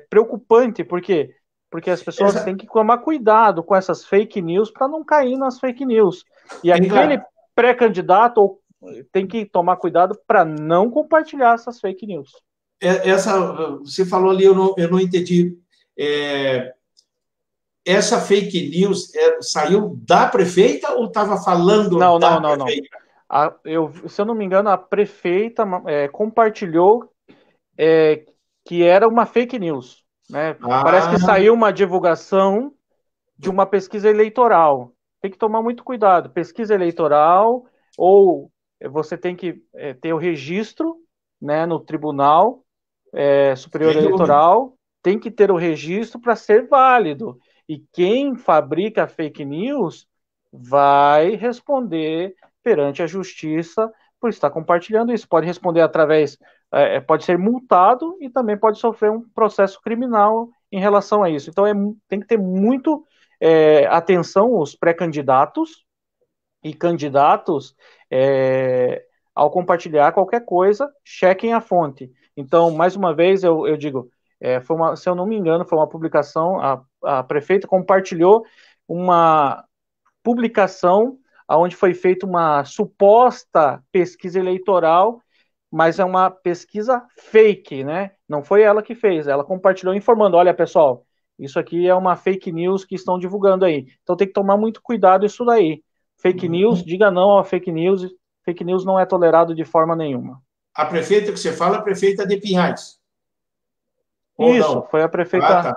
preocupante, porque as pessoas têm que tomar cuidado com essas fake news para não cair nas fake news. E aquele pré-candidato tem que tomar cuidado para não compartilhar essas fake news. Você falou ali, eu não entendi. Essa fake news saiu da prefeita ou estava falando da prefeita? Não. Se eu não me engano, a prefeita compartilhou que era uma fake neus. Né? Parece que saiu uma divulgação de uma pesquisa eleitoral. Tem que tomar muito cuidado. Pesquisa eleitoral, ou você tem que ter o registro, né, no Tribunal Superior Eleitoral, tem que ter o registro para ser válido. E quem fabrica fake news vai responder perante a justiça por estar compartilhando isso. Pode responder através, pode ser multado e também pode sofrer um processo criminal em relação a isso. Então tem que ter muito atenção os pré-candidatos e candidatos, ao compartilhar qualquer coisa, chequem a fonte. Então, mais uma vez, eu digo, se eu não me engano, foi uma publicação, a prefeita compartilhou uma publicação onde foi feita uma suposta pesquisa eleitoral, mas é uma pesquisa fake, né? Não foi ela que fez, ela compartilhou informando, olha, pessoal, isso aqui é uma fake news que estão divulgando aí. Então tem que tomar muito cuidado isso daí. Fake news, diga não a fake news não é tolerado de forma nenhuma. A prefeita que você fala é a prefeita de Pinhais. Isso, não? Foi a prefeita. Ah, tá.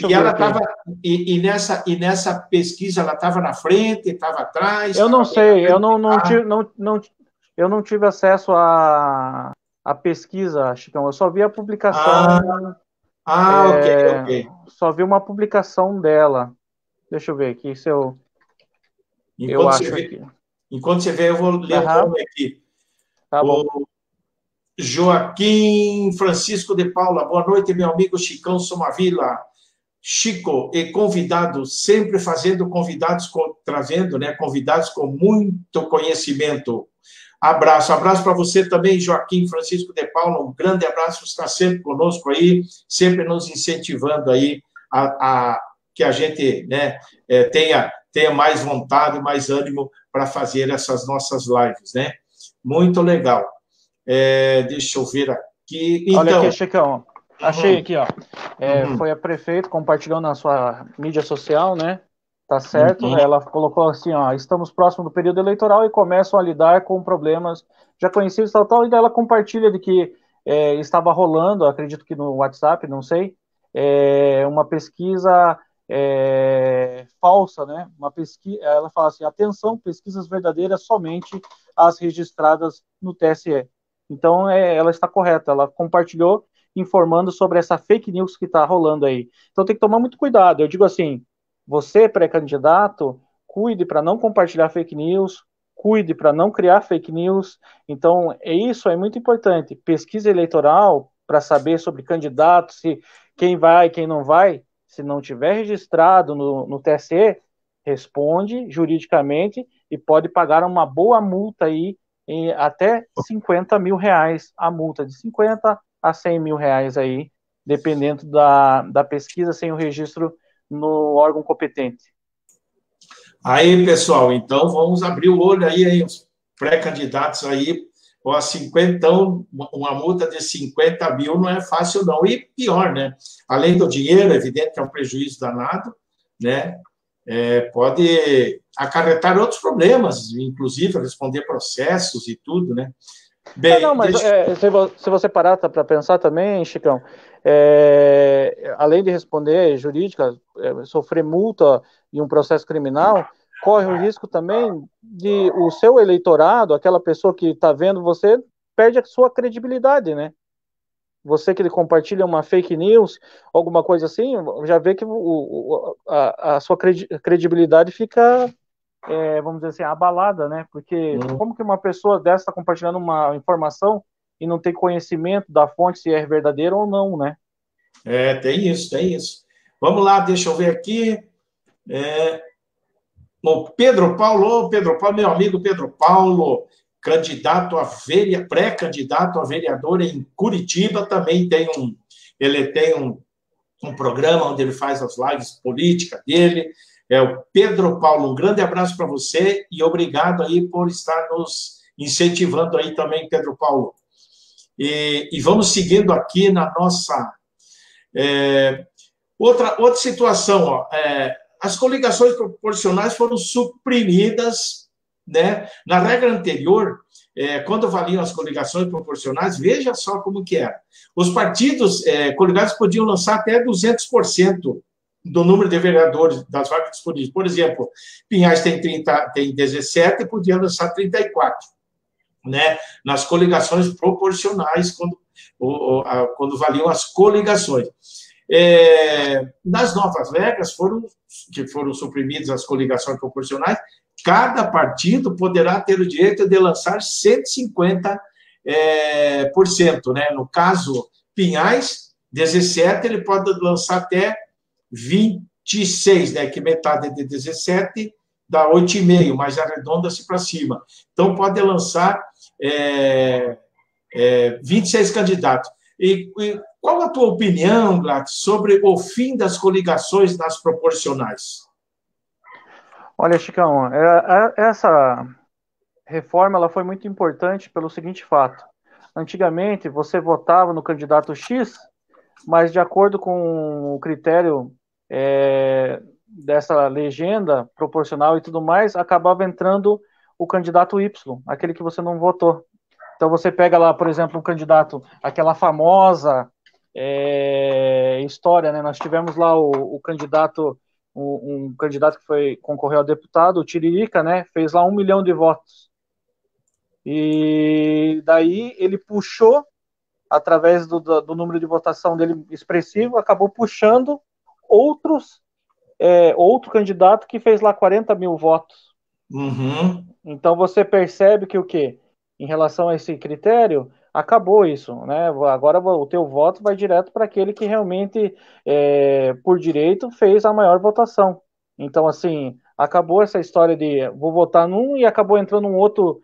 E ela estava. E nessa pesquisa ela estava na frente, estava atrás? Eu não sei, eu não tive acesso à pesquisa, Chicão. Eu só vi a publicação. Ok. Só vi uma publicação dela. Deixa eu ver aqui se eu acho aqui. Enquanto você vê, eu vou ler o nome aqui. Tá bom. Joaquim Francisco de Paula, boa noite, meu amigo Chicão Somavila. Chico e convidados, sempre trazendo, né, convidados com muito conhecimento. Abraço para você também, Joaquim Francisco de Paula, um grande abraço, está sempre conosco aí, sempre nos incentivando aí a que a gente, né, tenha mais vontade, mais ânimo para fazer essas nossas lives, né? Muito legal. Deixa eu ver aqui. Então, olha aqui, Chicão. Achei aqui, ó. Foi a prefeita, compartilhou na sua mídia social, né? Tá certo? Ela colocou assim, ó, estamos próximo do período eleitoral e começam a lidar com problemas já conhecidos, tal, e daí ela compartilha de que estava rolando, acredito que no WhatsApp, não sei, uma pesquisa falsa, né? Uma pesquisa, ela fala assim, atenção, pesquisas verdadeiras somente as registradas no TSE. Então, ela está correta, ela compartilhou informando sobre essa fake news que está rolando aí. Então tem que tomar muito cuidado. Eu digo assim, você, pré-candidato, cuide para não compartilhar fake news, cuide para não criar fake news. Então, isso é muito importante. Pesquisa eleitoral para saber sobre candidatos, se quem vai, quem não vai, se não tiver registrado no TSE, responde juridicamente e pode pagar uma boa multa aí, até 50 mil reais, a multa de 50 a 100 mil reais aí, dependendo da pesquisa, sem o registro no órgão competente. Aí, pessoal, então vamos abrir o olho aí os pré-candidatos aí, ó, 50, então, uma multa de 50 mil não é fácil não, e pior, né? Além do dinheiro, é evidente que é um prejuízo danado, né? Pode acarretar outros problemas, inclusive responder processos e tudo, né? Bem, não, mas se você parar para pensar também, Chicão, além de responder jurídica, sofrer multa em um processo criminal, corre o risco também de o seu eleitorado, aquela pessoa que está vendo você, perde a sua credibilidade, né? Você que compartilha uma fake news, alguma coisa assim, já vê que a sua credibilidade fica, vamos dizer assim, abalada, né? Porque como que uma pessoa dessa está compartilhando uma informação e não tem conhecimento da fonte, se é verdadeira ou não, né? Tem isso. Vamos lá, deixa eu ver aqui. O Pedro Paulo, meu amigo Pedro Paulo, pré-candidato a vereador em Curitiba, também ele tem um programa onde ele faz as lives políticas dele. O Pedro Paulo, um grande abraço para você e obrigado aí por estar nos incentivando aí também, Pedro Paulo. E vamos seguindo aqui na nossa... outra situação, ó, as coligações proporcionais foram suprimidas, né? Na regra anterior, quando valiam as coligações proporcionais, veja só como que era. Os partidos coligados podiam lançar até 200% do número de vereadores das vagas disponíveis. Por exemplo, Pinhais tem 17 e podia lançar 34, né? Nas coligações proporcionais, quando valiam as coligações. Nas novas regras, que foram suprimidas as coligações proporcionais, cada partido poderá ter o direito de lançar 150%, né? No caso, Pinhais, 17, ele pode lançar até de 6, né, que metade é de 17, dá 8,5, mas arredonda-se para cima. Então, pode lançar 26 candidatos. E qual a tua opinião, Gladys, sobre o fim das coligações nas proporcionais? Olha, Chicão, essa reforma ela foi muito importante pelo seguinte fato. Antigamente, você votava no candidato X, mas de acordo com o critério dessa legenda proporcional e tudo mais, acabava entrando o candidato Y, aquele que você não votou. Então você pega lá, por exemplo, um candidato, aquela famosa história, né? Nós tivemos lá o candidato, um candidato que concorreu a deputado, o Tiririca, né? Fez lá 1 milhão de votos. E daí ele puxou, através do número de votação dele expressivo, acabou puxando outro candidato que fez lá 40 mil votos. Uhum. Então você percebe que o quê? Em relação a esse critério, acabou isso, né? Agora o teu voto vai direto para aquele que realmente, por direito, fez a maior votação. Então, assim, acabou essa história de vou votar num e acabou entrando um outro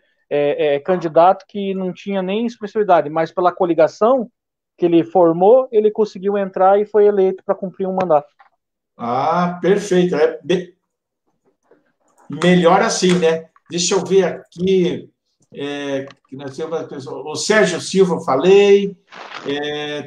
candidato que não tinha nem expressividade, mas pela coligação que ele formou, ele conseguiu entrar e foi eleito para cumprir um mandato. Ah, perfeito. Melhor assim, né? Deixa eu ver aqui. O Sérgio Silva, eu falei.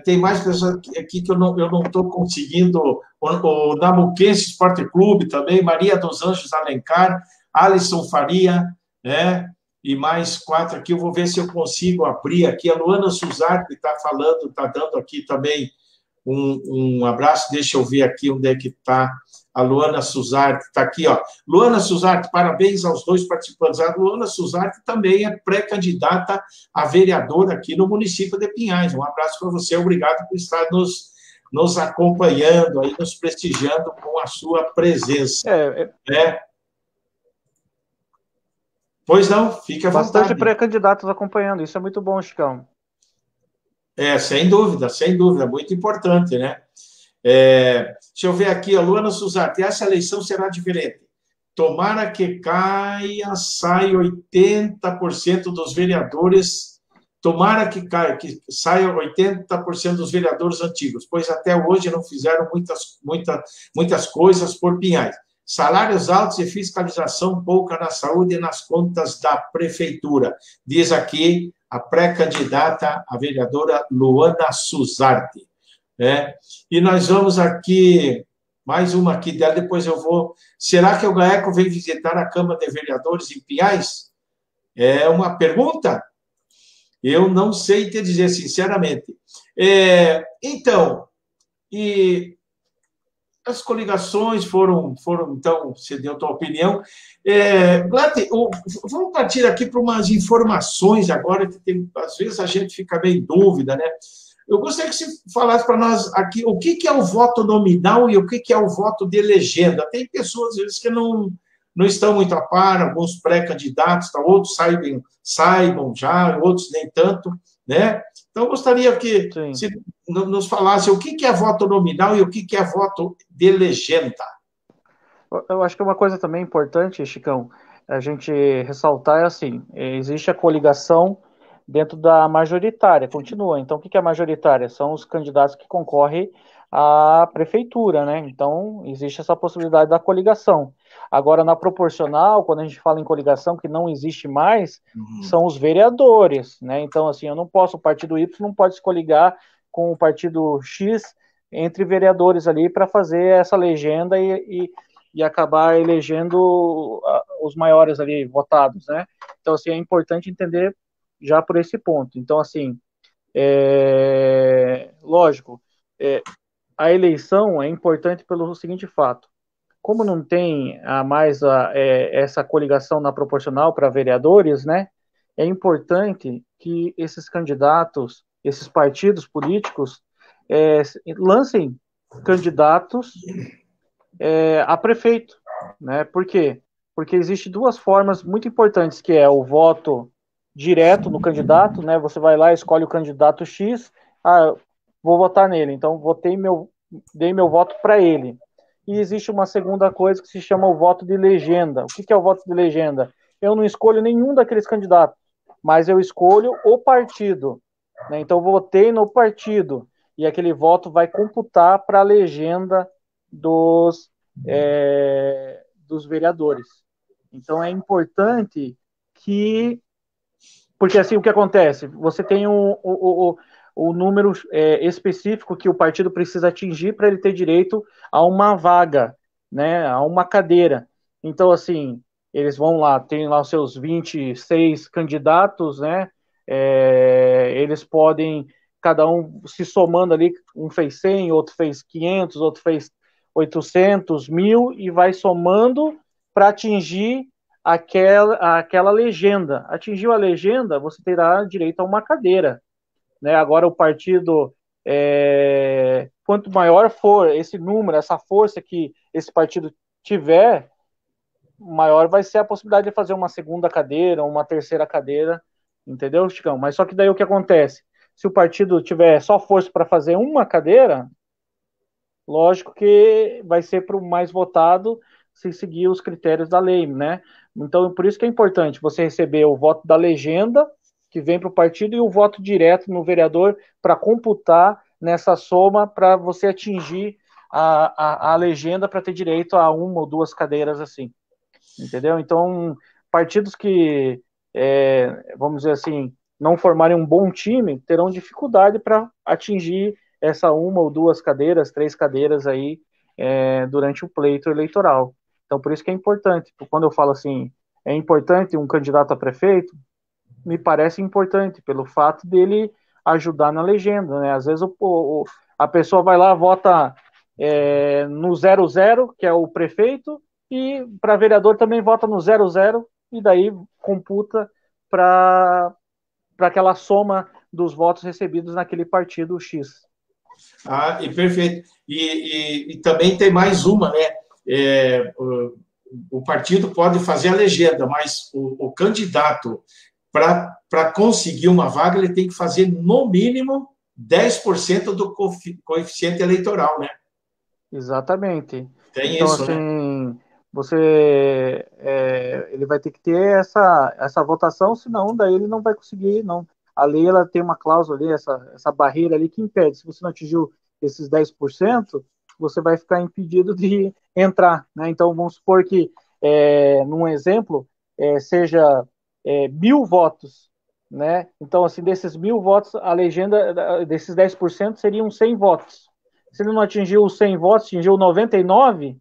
Tem mais pessoas aqui que eu não estou conseguindo. O Namuquense Esporte Clube também, Maria dos Anjos Alencar, Alisson Faria, né? E mais 4 aqui. Eu vou ver se eu consigo abrir aqui. A Luana Suzarte está falando, está dando aqui também um abraço. Deixa eu ver aqui onde é que está. A Luana Suzarte está aqui, ó. Luana Suzarte, parabéns aos dois participantes. A Luana Suzarte também é pré-candidata a vereadora aqui no município de Pinhais. Um abraço para você, obrigado por estar nos acompanhando, aí, nos prestigiando com a sua presença. Pois não, fica à vontade. Bastante pré-candidatos acompanhando, isso é muito bom, Chicão. Sem dúvida, muito importante, né? Deixa eu ver aqui, a Luana Suzarte, essa eleição será diferente. Tomara que saia 80% dos vereadores, saia 80% dos vereadores antigos, pois até hoje não fizeram muitas coisas por Pinhais. Salários altos e fiscalização pouca na saúde e nas contas da prefeitura, diz aqui a pré-candidata, a vereadora Luana Suzarte. E nós vamos aqui, mais uma aqui dela, depois eu vou... Será que o GAECO vem visitar a Câmara de Vereadores em Pinhais? É uma pergunta? Eu não sei te dizer, sinceramente. Então, e as coligações foram, então, você deu a tua opinião. Glate, vamos partir aqui para umas informações agora, que às vezes a gente fica meio em dúvida, né? Eu gostaria que você falasse para nós aqui o que é o voto nominal e o que é o voto de legenda. Tem pessoas, às vezes, que não estão muito a par, alguns pré-candidatos, outros saibam já, outros nem tanto, né? Então, eu gostaria que você nos falasse o que é voto nominal e o que é voto de legenda. Eu acho que uma coisa também importante, Chicão, a gente ressaltar é assim, existe a coligação dentro da majoritária, continua. Então, o que é a majoritária? São os candidatos que concorrem à prefeitura, né? Então, existe essa possibilidade da coligação. Agora, na proporcional, quando a gente fala em coligação, que não existe mais, são os vereadores, né? Então, assim, o partido Y não pode se coligar com o partido X entre vereadores ali para fazer essa legenda e acabar elegendo os maiores ali votados, né? Então, assim, é importante entender já por esse ponto. Então, assim, lógico, a eleição é importante pelo seguinte fato: como não tem mais essa coligação na proporcional para vereadores, né? É importante que esses candidatos, esses partidos políticos, lancem candidatos a prefeito, né? Por quê? Porque existem duas formas muito importantes, que é o voto direto no candidato, né? Você vai lá, escolhe o candidato X, vou votar nele, então dei meu voto para ele. e existe uma segunda coisa que se chama o voto de legenda. O que é o voto de legenda? Eu não escolho nenhum daqueles candidatos, mas eu escolho o partido, né? Então, eu votei no partido, e aquele voto vai computar para a legenda dos vereadores. Então, é importante que... Porque, assim, o que acontece? Você tem o número específico que o partido precisa atingir para ele ter direito a uma vaga, né, a uma cadeira. Então, assim, eles vão lá, tem lá os seus 26 candidatos, né, eles podem, cada um se somando ali, um fez 100, outro fez 500, outro fez 800, 1.000, e vai somando para atingir aquela legenda. Atingiu a legenda, você terá direito a uma cadeira, né? Agora o partido, quanto maior for esse número, essa força que esse partido tiver, maior vai ser a possibilidade de fazer uma segunda cadeira, uma terceira cadeira, entendeu, Chicão? Mas só que daí o que acontece? Se o partido tiver só força para fazer uma cadeira, lógico que vai ser para o mais votado se seguir os critérios da lei, né? Então, por isso que é importante você receber o voto da legenda, que vem para o partido, e o voto direto no vereador para computar nessa soma para você atingir a legenda para ter direito a uma ou duas cadeiras assim. Entendeu? Então, partidos que, vamos dizer assim, não formarem um bom time, terão dificuldade para atingir essa uma ou duas cadeiras, três cadeiras aí, durante o pleito eleitoral. Então, por isso que é importante. Quando eu falo assim, é importante um candidato a prefeito, me parece importante, pelo fato dele ajudar na legenda, né? Às vezes a pessoa vai lá, vota no 00, que é o prefeito, e para vereador também vota no 00, e daí computa para aquela soma dos votos recebidos naquele partido X. Ah, e perfeito. E também tem mais uma, né? O partido pode fazer a legenda, mas o candidato, para conseguir uma vaga, ele tem que fazer, no mínimo, 10% do coeficiente eleitoral, né? Exatamente. Tem Então, isso, né? assim, ele vai ter que ter essa votação, senão daí ele não vai conseguir, não. A lei, ela tem uma cláusula ali, essa barreira ali que impede. Se você não atingiu esses 10%, você vai ficar impedido de entrar, né? Então, vamos supor que, num exemplo, seja 1.000 votos, né? Então, assim, desses 1.000 votos, a legenda desses 10% seriam 100 votos. Se ele não atingiu os 100 votos, atingiu 99,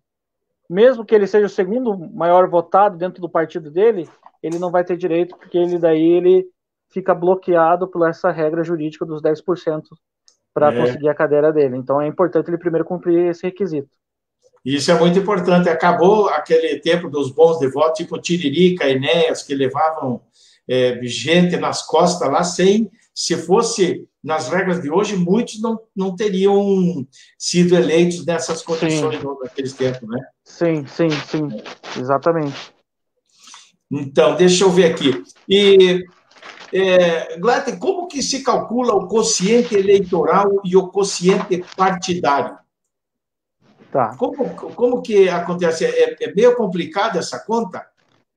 mesmo que ele seja o segundo maior votado dentro do partido dele, ele não vai ter direito, porque ele fica bloqueado por essa regra jurídica dos 10% para conseguir a cadeira dele. Então é importante ele primeiro cumprir esse requisito. Isso é muito importante. Acabou aquele tempo dos bons de voto, tipo Tiririca, Enéas, que levavam gente nas costas lá, se fosse nas regras de hoje, muitos não teriam sido eleitos nessas condições naqueles tempos, né? Sim, exatamente. Então, deixa eu ver aqui. Glater, como que se calcula o quociente eleitoral e o quociente partidário? Tá. Como que acontece? É meio complicada essa conta?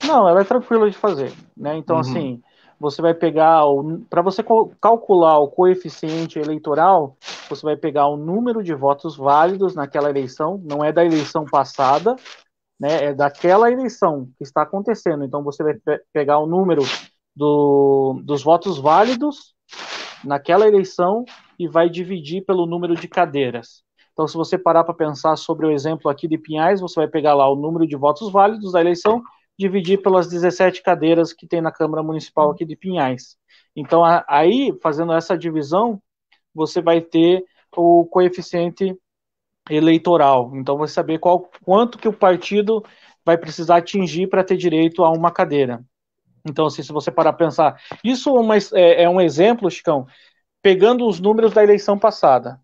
Não, ela é tranquila de fazer, né? Então, assim, você vai pegar para você calcular o coeficiente eleitoral, você vai pegar o número de votos válidos naquela eleição, não é da eleição passada, né? É daquela eleição que está acontecendo. Então, você vai pegar o número dos votos válidos naquela eleição e vai dividir pelo número de cadeiras. Então, se você parar para pensar sobre o exemplo aqui de Pinhais, você vai pegar lá o número de votos válidos da eleição, dividir pelas 17 cadeiras que tem na Câmara Municipal aqui de Pinhais. Então, aí, fazendo essa divisão, você vai ter o coeficiente eleitoral. Então, você saber quanto que o partido vai precisar atingir para ter direito a uma cadeira. Então, assim, se você parar para pensar, isso é um exemplo, Chicão, pegando os números da eleição passada.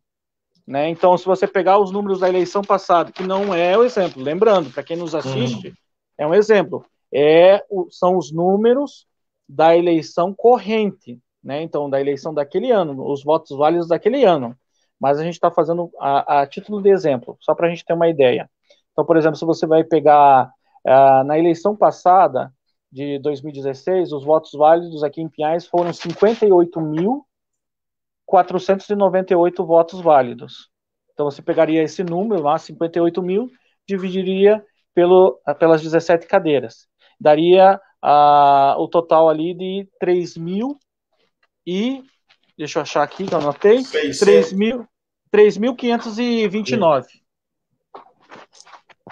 Né? Então, se você pegar os números da eleição passada, que não é o exemplo, lembrando, para quem nos assiste, é um exemplo, são os números da eleição corrente, né? Então, da eleição daquele ano, os votos válidos daquele ano. Mas a gente está fazendo a título de exemplo, só para a gente ter uma ideia. Então, por exemplo, se você vai pegar na eleição passada, de 2016, os votos válidos aqui em Pinhais foram 58.498 votos válidos. Então, você pegaria esse número lá, 58 mil, dividiria pelas 17 cadeiras. Daria o total ali de 3 mil e... Deixa eu achar aqui, que eu anotei. 3.529.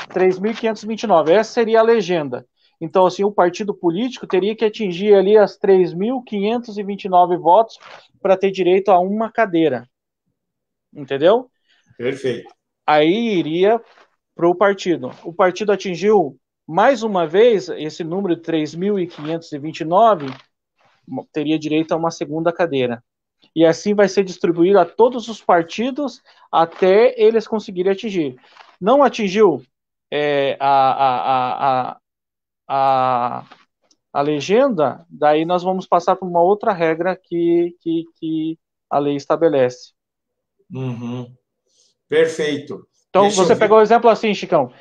3.529. Essa seria a legenda. Então, assim, o partido político teria que atingir ali as 3.529 votos para ter direito a uma cadeira. Entendeu? Perfeito. Aí iria para o partido. O partido atingiu, mais uma vez, esse número de 3.529, teria direito a uma segunda cadeira. E assim vai ser distribuído a todos os partidos até eles conseguirem atingir. Não atingiu a legenda, daí nós vamos passar para uma outra regra que a lei estabelece. Uhum. Perfeito. Então, você pegou o exemplo assim, Chicão.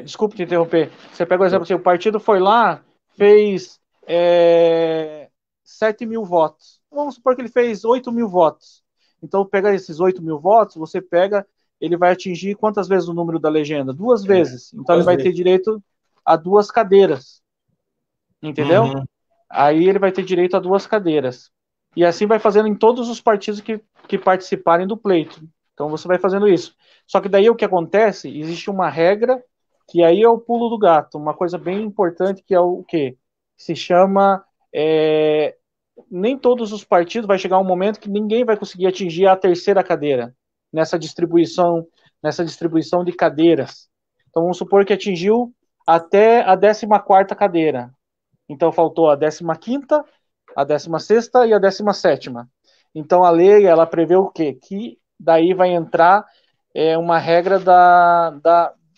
Desculpe te interromper. Você pegou o exemplo assim, o partido foi lá, fez 7 mil votos. Vamos supor que ele fez 8 mil votos. Então, pegar esses 8 mil votos, você pega, ele vai atingir quantas vezes o número da legenda? 2 vezes. Então, ele vai ter direito a 2 cadeiras. Entendeu? Uhum. Aí ele vai ter direito a 2 cadeiras. E assim vai fazendo em todos os partidos que participarem do pleito. Então, você vai fazendo isso. Só que daí o que acontece? Existe uma regra que aí é o pulo do gato. Uma coisa bem importante que é o quê? Se chama... nem todos os partidos vai chegar um momento que ninguém vai conseguir atingir a terceira cadeira nessa distribuição de cadeiras. Então vamos supor que atingiu até a 14ª cadeira. Então faltou a 15ª, a 16ª e a 17ª. Então a lei ela prevê o quê? Que daí vai entrar uma regra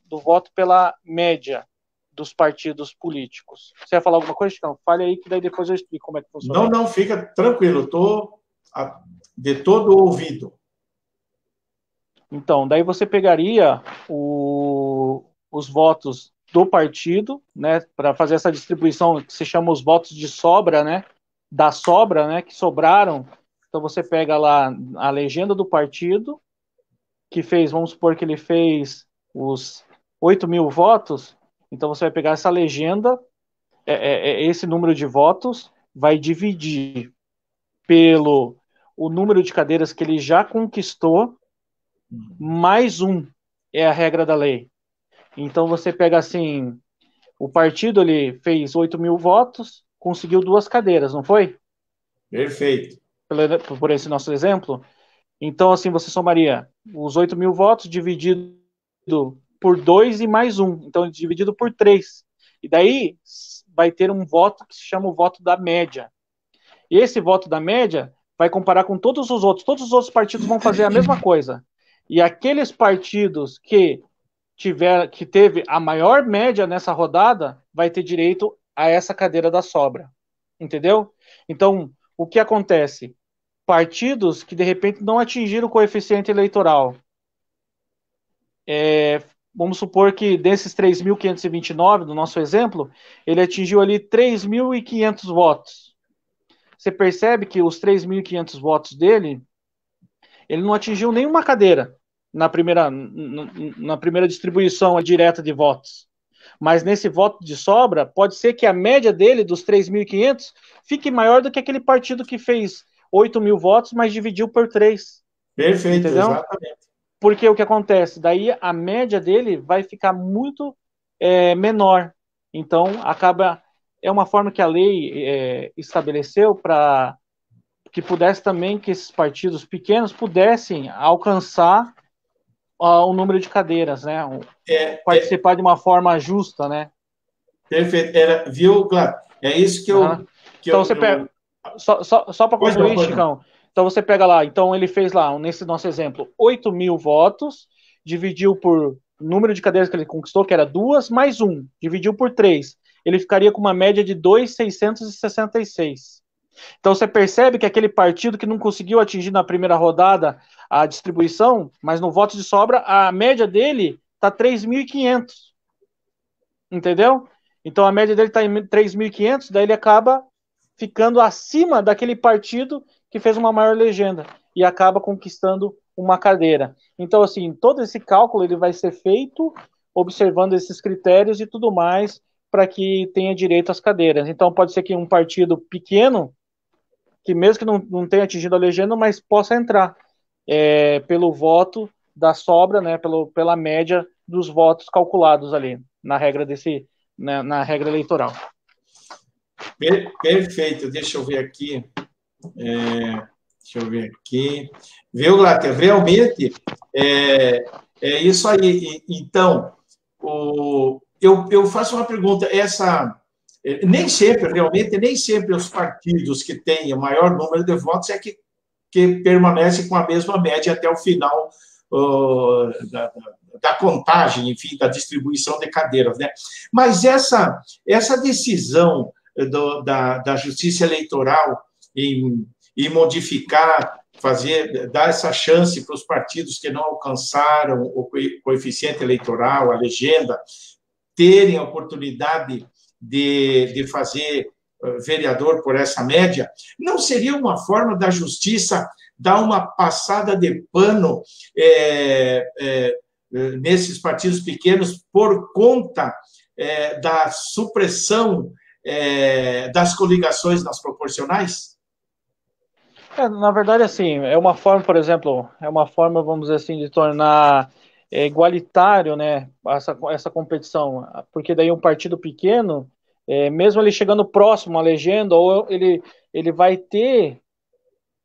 do voto pela média dos partidos políticos. Você ia falar alguma coisa, Chicão? Fale aí, que daí depois eu explico como é que funciona. Não, fica tranquilo, estou de todo ouvido. Então, daí você pegaria os votos do partido, né, para fazer essa distribuição que se chama os votos de sobra, né, da sobra, né, que sobraram. Então você pega lá a legenda do partido, que fez, vamos supor que ele fez os 8 mil votos, então você vai pegar essa legenda, esse número de votos, vai dividir pelo o número de cadeiras que ele já conquistou, mais um, é a regra da lei. Então você pega assim, o partido ele fez 8 mil votos, conseguiu 2 cadeiras, não foi? Perfeito. Por esse nosso exemplo. Então assim, você somaria os 8 mil votos dividido por 2 e mais 1. Então dividido por 3. E daí vai ter um voto que se chama o voto da média. E esse voto da média vai comparar com todos os outros. Todos os outros partidos vão fazer a mesma coisa. E aqueles partidos que teve a maior média nessa rodada vai ter direito a essa cadeira da sobra. Entendeu? Então, o que acontece? Partidos que de repente não atingiram o coeficiente eleitoral. Vamos supor que desses 3.529, do nosso exemplo, ele atingiu ali 3.500 votos. Você percebe que os 3.500 votos dele, ele não atingiu nenhuma cadeira na primeira distribuição direta de votos. Mas nesse voto de sobra, pode ser que a média dele, dos 3.500, fique maior do que aquele partido que fez 8 mil votos, mas dividiu por 3. Perfeito, entendeu? Exatamente. Porque o que acontece? Daí a média dele vai ficar muito menor. Então, é uma forma que a lei estabeleceu para que pudesse também que esses partidos pequenos pudessem alcançar o número de cadeiras, né? Participar de uma forma justa, né? Perfeito. Viu, claro? É isso que eu... Então você pega... Só para concluir, Chicão. Então você pega lá, então ele fez lá, nesse nosso exemplo, 8 mil votos, dividiu por número de cadeiras que ele conquistou, que era 2 mais 1, dividiu por 3. Ele ficaria com uma média de 2.666. Então você percebe que aquele partido que não conseguiu atingir na primeira rodada a distribuição, mas no voto de sobra, a média dele está 3.500, entendeu? Então a média dele está em 3.500, daí ele acaba ficando acima daquele partido que fez uma maior legenda e acaba conquistando uma cadeira. Então, assim, todo esse cálculo ele vai ser feito observando esses critérios e tudo mais para que tenha direito às cadeiras. Então, pode ser que um partido pequeno, que mesmo que não tenha atingido a legenda, mas possa entrar pelo voto da sobra, né, pela média dos votos calculados ali na regra na regra eleitoral. Perfeito. Deixa eu ver aqui. Deixa eu ver aqui. Viu, Glater? Realmente é isso aí. Então, eu faço uma pergunta. Nem sempre, realmente, nem sempre os partidos que têm o maior número de votos que permanecem com a mesma média até o final da contagem, enfim, da distribuição de cadeiras, né? Mas essa decisão da Justiça Eleitoral em modificar, dar essa chance para os partidos que não alcançaram o coeficiente eleitoral, a legenda, terem a oportunidade de fazer vereador por essa média, não seria uma forma da Justiça dar uma passada de pano nesses partidos pequenos por conta da supressão das coligações nas proporcionais? Na verdade, assim, é uma forma, por exemplo, vamos dizer assim, de tornar igualitário, né, essa competição, porque daí um partido pequeno, mesmo ele chegando próximo à legenda, ou ele vai ter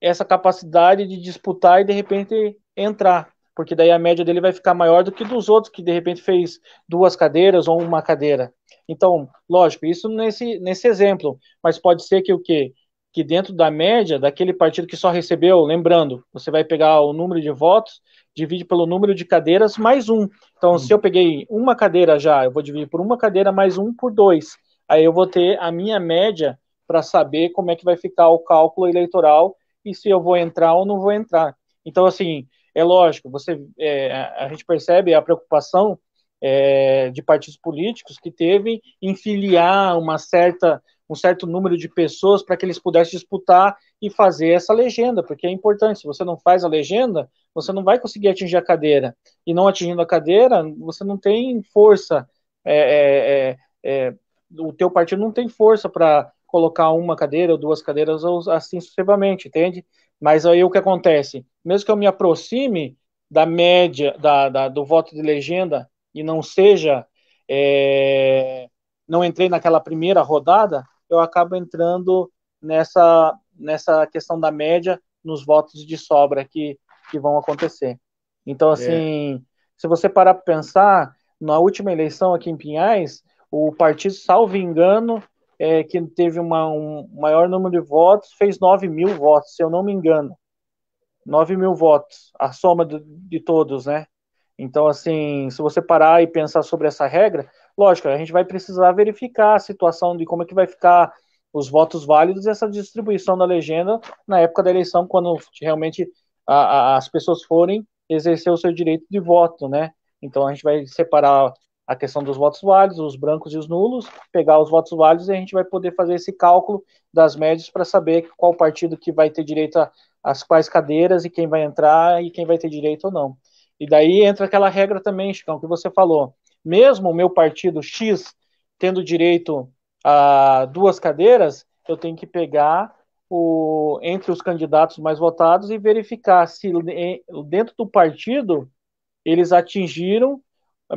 essa capacidade de disputar e, de repente, entrar, porque daí a média dele vai ficar maior do que dos outros, que, de repente, fez 2 cadeiras ou uma cadeira. Então, lógico, isso nesse exemplo, mas pode ser que o quê? Que dentro da média, daquele partido que só recebeu, lembrando, você vai pegar o número de votos, divide pelo número de cadeiras, mais um. Então, se eu peguei uma cadeira já, eu vou dividir por uma cadeira mais um por 2. Aí eu vou ter a minha média para saber como é que vai ficar o cálculo eleitoral e se eu vou entrar ou não vou entrar. Então, assim, é lógico, a gente percebe a preocupação de partidos políticos que teve em filiar um certo número de pessoas para que eles pudessem disputar e fazer essa legenda, porque é importante. Se você não faz a legenda, você não vai conseguir atingir a cadeira. E não atingindo a cadeira, você não tem força. O teu partido não tem força para colocar uma cadeira ou 2 cadeiras ou assim sucessivamente, entende? Mas aí o que acontece? Mesmo que eu me aproxime da média do voto de legenda e não seja, não entrei naquela primeira rodada, eu acabo entrando nessa questão da média nos votos de sobra que vão acontecer. Então, assim, se você parar para pensar, na última eleição aqui em Pinhais, o partido, salvo engano, que teve um maior número de votos, fez 9.000 votos, se eu não me engano. 9.000 votos, a soma de todos, né? Então, assim, se você parar e pensar sobre essa regra, lógico, a gente vai precisar verificar a situação de como é que vai ficar os votos válidos e essa distribuição da legenda na época da eleição, quando realmente as pessoas forem exercer o seu direito de voto, né? Então, a gente vai separar a questão dos votos válidos, os brancos e os nulos, pegar os votos válidos e a gente vai poder fazer esse cálculo das médias para saber qual partido que vai ter direito às quais cadeiras e quem vai entrar e quem vai ter direito ou não. E daí entra aquela regra também, Chicão, que você falou. Mesmo o meu partido X tendo direito a 2 cadeiras, eu tenho que pegar entre os candidatos mais votados e verificar se dentro do partido eles atingiram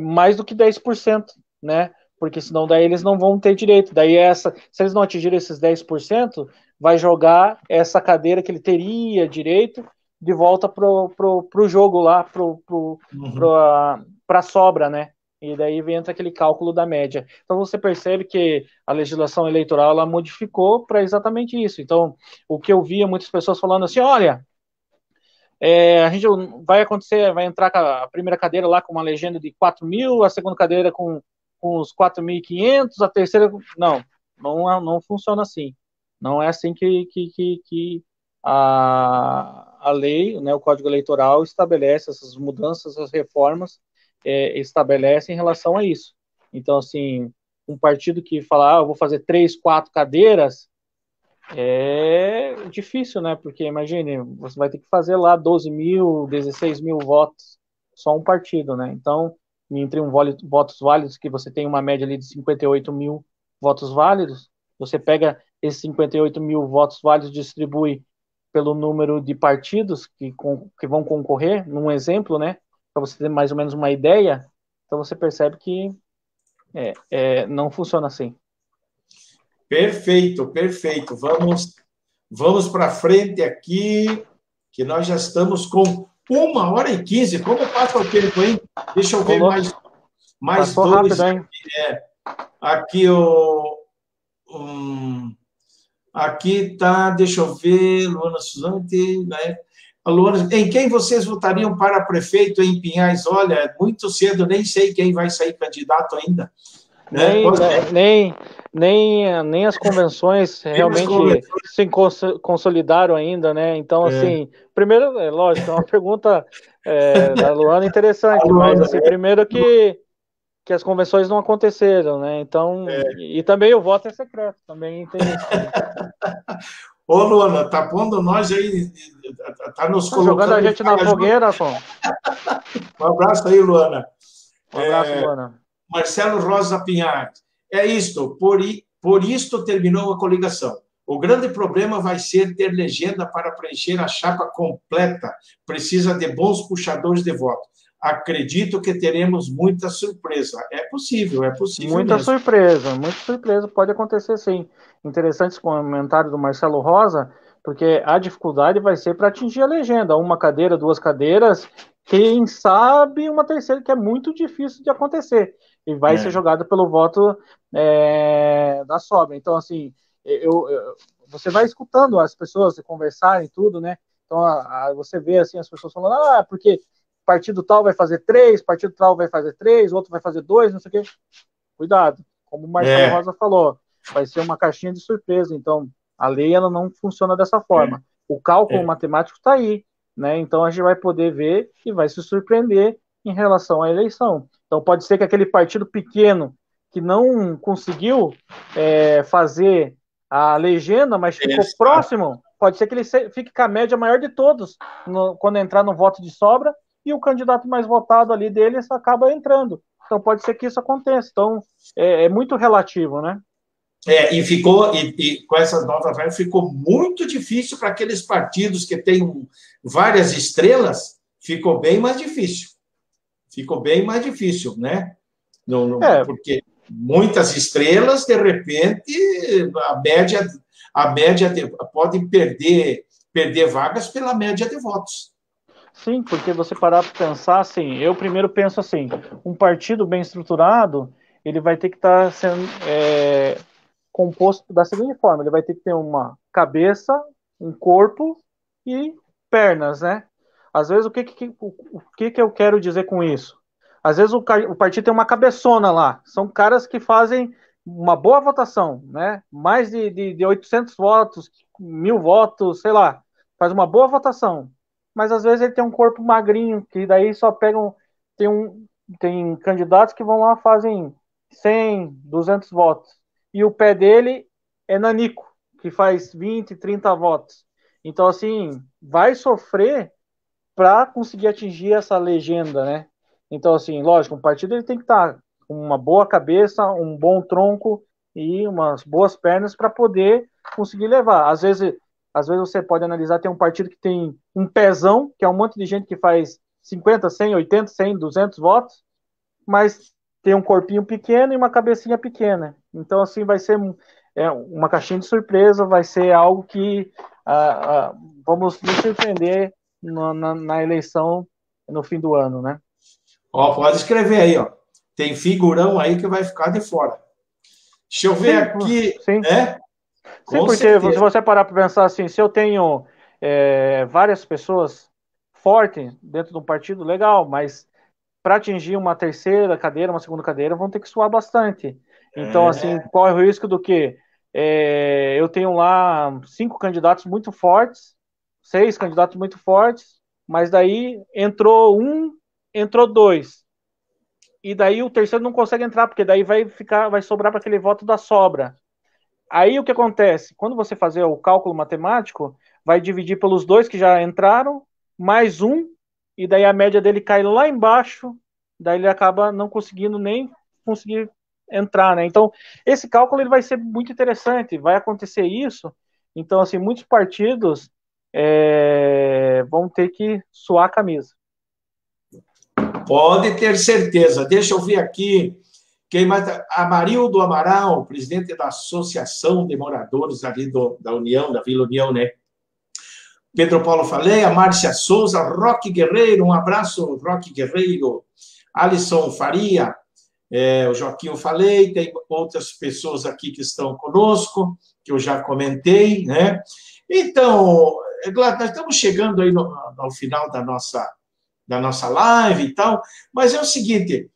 mais do que 10%, né? Porque senão daí eles não vão ter direito. Daí se eles não atingirem esses 10%, vai jogar essa cadeira que ele teria direito de volta pro jogo lá, para sobra, né? E daí entra aquele cálculo da média. Então você percebe que a legislação eleitoral ela modificou para exatamente isso. Então, o que eu via muitas pessoas falando assim, olha, a gente vai entrar com a primeira cadeira lá com uma legenda de 4.000, a segunda cadeira com os 4.500, a terceira... Não funciona assim. Não é assim que a lei, né, o Código Eleitoral estabelece essas mudanças, essas reformas estabelece em relação a isso. Então, assim, um partido que fala, eu vou fazer 3, 4 cadeiras, é difícil, né? Porque, imagine, você vai ter que fazer lá 12 mil, 16 mil votos, só um partido, né? Então, entre votos válidos, que você tem uma média ali de 58 mil votos válidos, você pega esses 58 mil votos válidos e distribui pelo número de partidos que vão concorrer, num exemplo, né? Para você ter mais ou menos uma ideia, então você percebe que não funciona assim. Perfeito, perfeito. Vamos para frente aqui, que nós já estamos com 1h15. Como passa o tempo, hein? Deixa eu ver mais Passou dois. Rápido, hein? Aqui aqui tá, deixa eu ver, Luana Suzante, né? Luana, em quem vocês votariam para prefeito em Pinhais? Olha, é muito cedo, nem sei quem vai sair candidato ainda. Nem as convenções realmente se consolidaram ainda, né? Então, assim, primeiro, lógico, é uma pergunta da Luana interessante, mas, assim, primeiro que as convenções não aconteceram, né? Então, e também o voto é secreto, também tem isso. Ô, Luana, tá pondo nós aí, tá nos colocando... Jogando a gente na fogueira, pô. Um abraço aí, Luana. Um abraço, Luana. Marcelo Rosa Pinhares. É isto, por isto terminou a coligação. O grande problema vai ser ter legenda para preencher a chapa completa. Precisa de bons puxadores de voto. Acredito que teremos muita surpresa. É possível muita mesmo. Muita surpresa, pode acontecer sim. Interessante esse comentário do Marcelo Rosa, porque a dificuldade vai ser para atingir a legenda. Uma cadeira, 2 cadeiras, quem sabe uma terceira, que é muito difícil de acontecer. E vai ser jogado pelo voto da sobra. Então, assim, você vai escutando as pessoas conversarem tudo, né? Então, você vê assim, as pessoas falando, porque partido tal vai fazer 3, partido tal vai fazer 3, outro vai fazer 2, não sei o quê. Cuidado, como o Marcelo Rosa falou, vai ser uma caixinha de surpresa. Então, a lei ela não funciona dessa forma. O cálculo matemático está aí, né? Então, a gente vai poder ver e vai se surpreender em relação à eleição. Então, pode ser que aquele partido pequeno que não conseguiu fazer a legenda, mas ficou próximo, pode ser que ele fique com a média maior de todos quando entrar no voto de sobra, e o candidato mais votado ali deles acaba entrando. Então pode ser que isso aconteça. Então é muito relativo, né? E com essas novas regras ficou muito difícil para aqueles partidos que têm várias estrelas, ficou bem mais difícil. Ficou bem mais difícil, né? Porque muitas estrelas, de repente, a média pode perder vagas pela média de votos. Sim, porque você parar para pensar assim, eu primeiro penso assim, um partido bem estruturado, ele vai ter que estar sendo composto da seguinte forma, ele vai ter que ter uma cabeça, um corpo e pernas, né? Às vezes, o que eu quero dizer com isso? Às vezes o partido tem uma cabeçona lá, são caras que fazem uma boa votação, né? Mais de 800 votos, 1000 votos, sei lá, faz uma boa votação, mas às vezes ele tem um corpo magrinho, que daí só pegam, tem candidatos que vão lá fazem 100, 200 votos, e o pé dele é nanico, que faz 20, 30 votos. Então, assim, vai sofrer para conseguir atingir essa legenda, né? Então, assim, lógico, um partido ele tem que estar com uma boa cabeça, um bom tronco e umas boas pernas para poder conseguir levar. Às vezes você pode analisar, tem um partido que tem um pezão, que é um monte de gente que faz 50, 100, 80, 100, 200 votos, mas tem um corpinho pequeno e uma cabecinha pequena. Então, assim, vai ser uma caixinha de surpresa, vai ser algo que vamos nos surpreender na eleição no fim do ano, né? Pode escrever aí, ó. Tem figurão aí que vai ficar de fora. Deixa eu ver aqui. Sim, né? Sim, porque certeza. Se você parar para pensar assim, se eu tenho várias pessoas fortes dentro de um partido, legal, mas para atingir uma terceira cadeira, uma segunda cadeira, vão ter que suar bastante. Então, assim, corre o risco do quê? Eu tenho lá 5 candidatos muito fortes, 6 candidatos muito fortes, mas daí entrou 1, entrou 2. e daí o terceiro não consegue entrar, porque daí vai sobrar para aquele voto da sobra. Aí o que acontece? Quando você fazer o cálculo matemático, vai dividir pelos dois que já entraram, mais um, e daí a média dele cai lá embaixo, daí ele acaba não conseguindo nem conseguir entrar, né? Então, esse cálculo ele vai ser muito interessante, vai acontecer isso. Então, assim, muitos partidos vão ter que suar a camisa. Pode ter certeza. Deixa eu ver aqui. Quem mais? Amarildo Amaral, presidente da Associação de Moradores ali da União, da Vila União, né? Pedro Paulo Faleia, Márcia Souza, Roque Guerreiro, um abraço, Roque Guerreiro, Alisson Faria, o Joaquim falei, tem outras pessoas aqui que estão conosco, que eu já comentei, né? Então, Glauco, nós estamos chegando aí ao final da nossa live e tal, mas é o seguinte,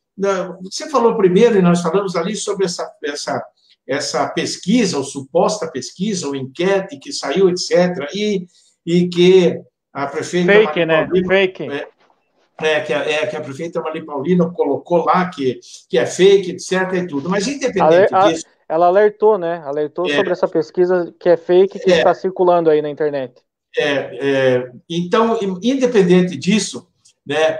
você falou primeiro, e nós falamos ali sobre essa pesquisa, ou suposta pesquisa, ou enquete que saiu, etc., e que a prefeita... Fake, né? Fake. Que a prefeita Marli Paulino colocou lá que é fake, etc. e tudo. Mas, independente disso... Ela alertou, né? Alertou sobre essa pesquisa que é fake, que está circulando aí na internet. Então, independente disso, né,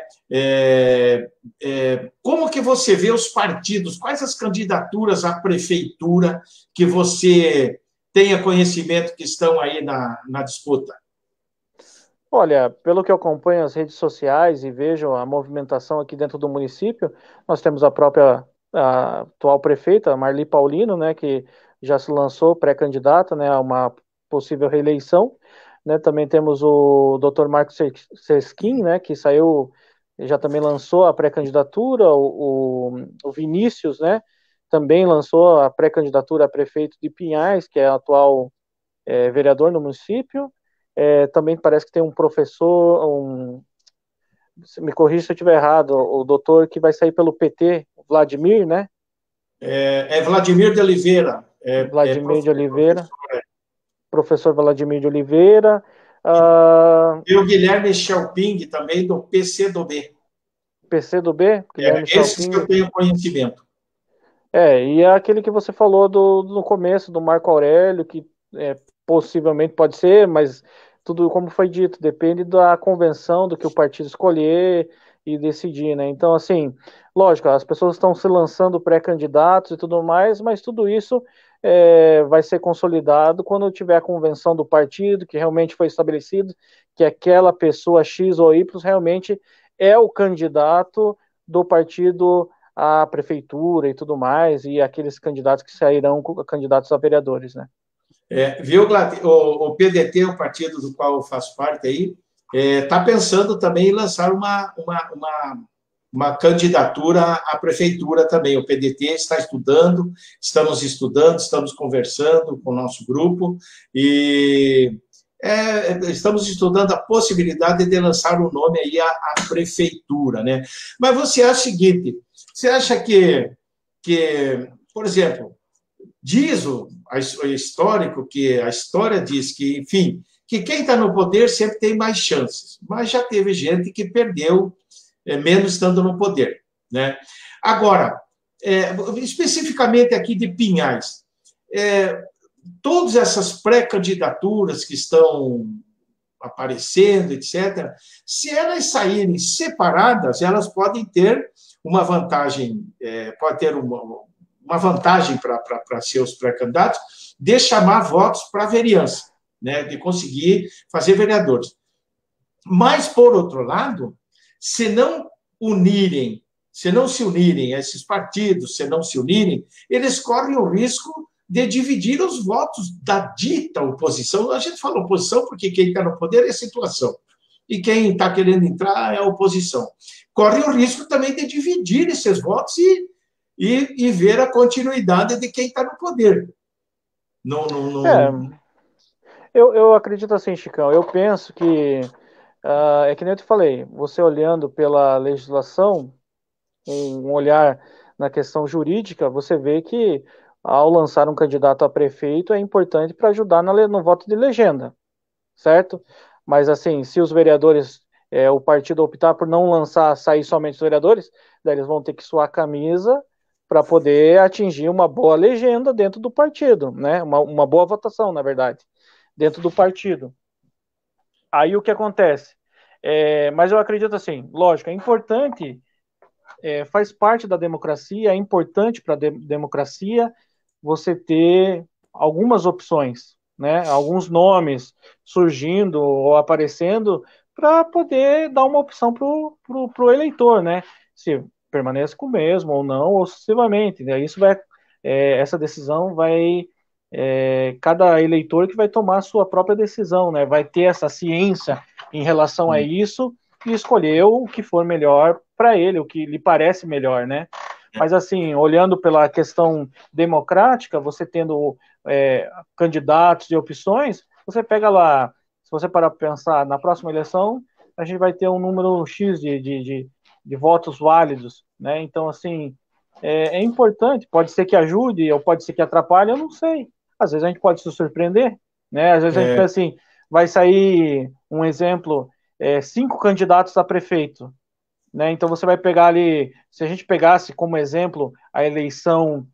como que você vê os partidos? Quais as candidaturas à prefeitura que você tenha conhecimento que estão aí na disputa? Olha, pelo que eu acompanho as redes sociais e vejo a movimentação aqui dentro do município, nós temos a atual prefeita, Marli Paulino, né, que já se lançou pré-candidata, né, a uma possível reeleição, né, também temos o Dr. Marcos Sesquim, né, que saiu, já também lançou a pré-candidatura, o Vinícius, né, também lançou a pré-candidatura a prefeito de Pinhais, que é atual vereador no município. Também parece que tem um professor, me corrija se eu estiver errado, o doutor que vai sair pelo PT, Vladimir, né? Vladimir de Oliveira. Vladimir de Oliveira. Professor Vladimir de Oliveira. E o Guilherme Schelping, também do PCdoB. PCdoB? Guilherme Esses que eu tenho conhecimento. E é aquele que você falou no começo, do Marco Aurélio, que possivelmente pode ser, mas tudo, como foi dito, depende da convenção, do que o partido escolher e decidir, né? Então, assim, lógico, as pessoas estão se lançando pré-candidatos e tudo mais, mas tudo isso vai ser consolidado quando tiver a convenção do partido, que realmente foi estabelecido, que aquela pessoa X ou Y realmente é o candidato do partido à prefeitura e tudo mais, e aqueles candidatos que sairão candidatos a vereadores, né? Viu, Glat? O PDT, o partido do qual eu faço parte aí, está pensando também em lançar uma candidatura à prefeitura também. O PDT está estudando, estamos conversando com o nosso grupo e estamos estudando a possibilidade de lançar o nome aí à prefeitura, né? Mas você acha o seguinte, você acha que por exemplo, diz o histórico que a história diz que, enfim, que quem está no poder sempre tem mais chances, mas já teve gente que perdeu menos estando no poder, né? Agora, especificamente aqui de Pinhais, todas essas pré-candidaturas que estão aparecendo, etc., se elas saírem separadas, elas podem ter uma vantagem, uma vantagem para seus pré-candidatos de chamar votos para a vereança, né, de conseguir fazer vereadores. Mas, por outro lado, se não se unirem esses partidos, se não se unirem, eles correm o risco de dividir os votos da dita oposição. A gente fala oposição porque quem está no poder é a situação, e quem está querendo entrar é a oposição. Corre o risco também de dividir esses votos e ver a continuidade de quem está no poder. Eu acredito assim, Chicão, eu penso que, é que nem eu te falei, você olhando pela legislação, um olhar na questão jurídica, você vê que ao lançar um candidato a prefeito é importante para ajudar no voto de legenda, certo? Mas assim, se os vereadores o partido optar por não sair somente os vereadores, daí eles vão ter que suar a camisa para poder atingir uma boa legenda dentro do partido, né? Uma boa votação, na verdade, dentro do partido. Aí o que acontece? Mas eu acredito assim, lógico, é importante, faz parte da democracia, é importante para a democracia você ter algumas opções, né? Alguns nomes surgindo ou aparecendo para poder dar uma opção pro eleitor, né? Se permanece com o mesmo ou não, ou sucessivamente. Né? Isso vai, essa decisão vai, cada eleitor que vai tomar a sua própria decisão, né? Vai ter essa ciência em relação a isso e escolher o que for melhor para ele, o que lhe parece melhor, né? Mas, assim, olhando pela questão democrática, você tendo candidatos e opções, você pega lá, se você parar para pensar, na próxima eleição, a gente vai ter um número X de votos válidos, né? Então, assim, é importante, pode ser que ajude ou pode ser que atrapalhe, eu não sei. Às vezes a gente pode se surpreender, né? Às vezes a gente pensa assim, vai sair, um exemplo, 5 candidatos a prefeito, né? Então você vai pegar ali, se a gente pegasse como exemplo a eleição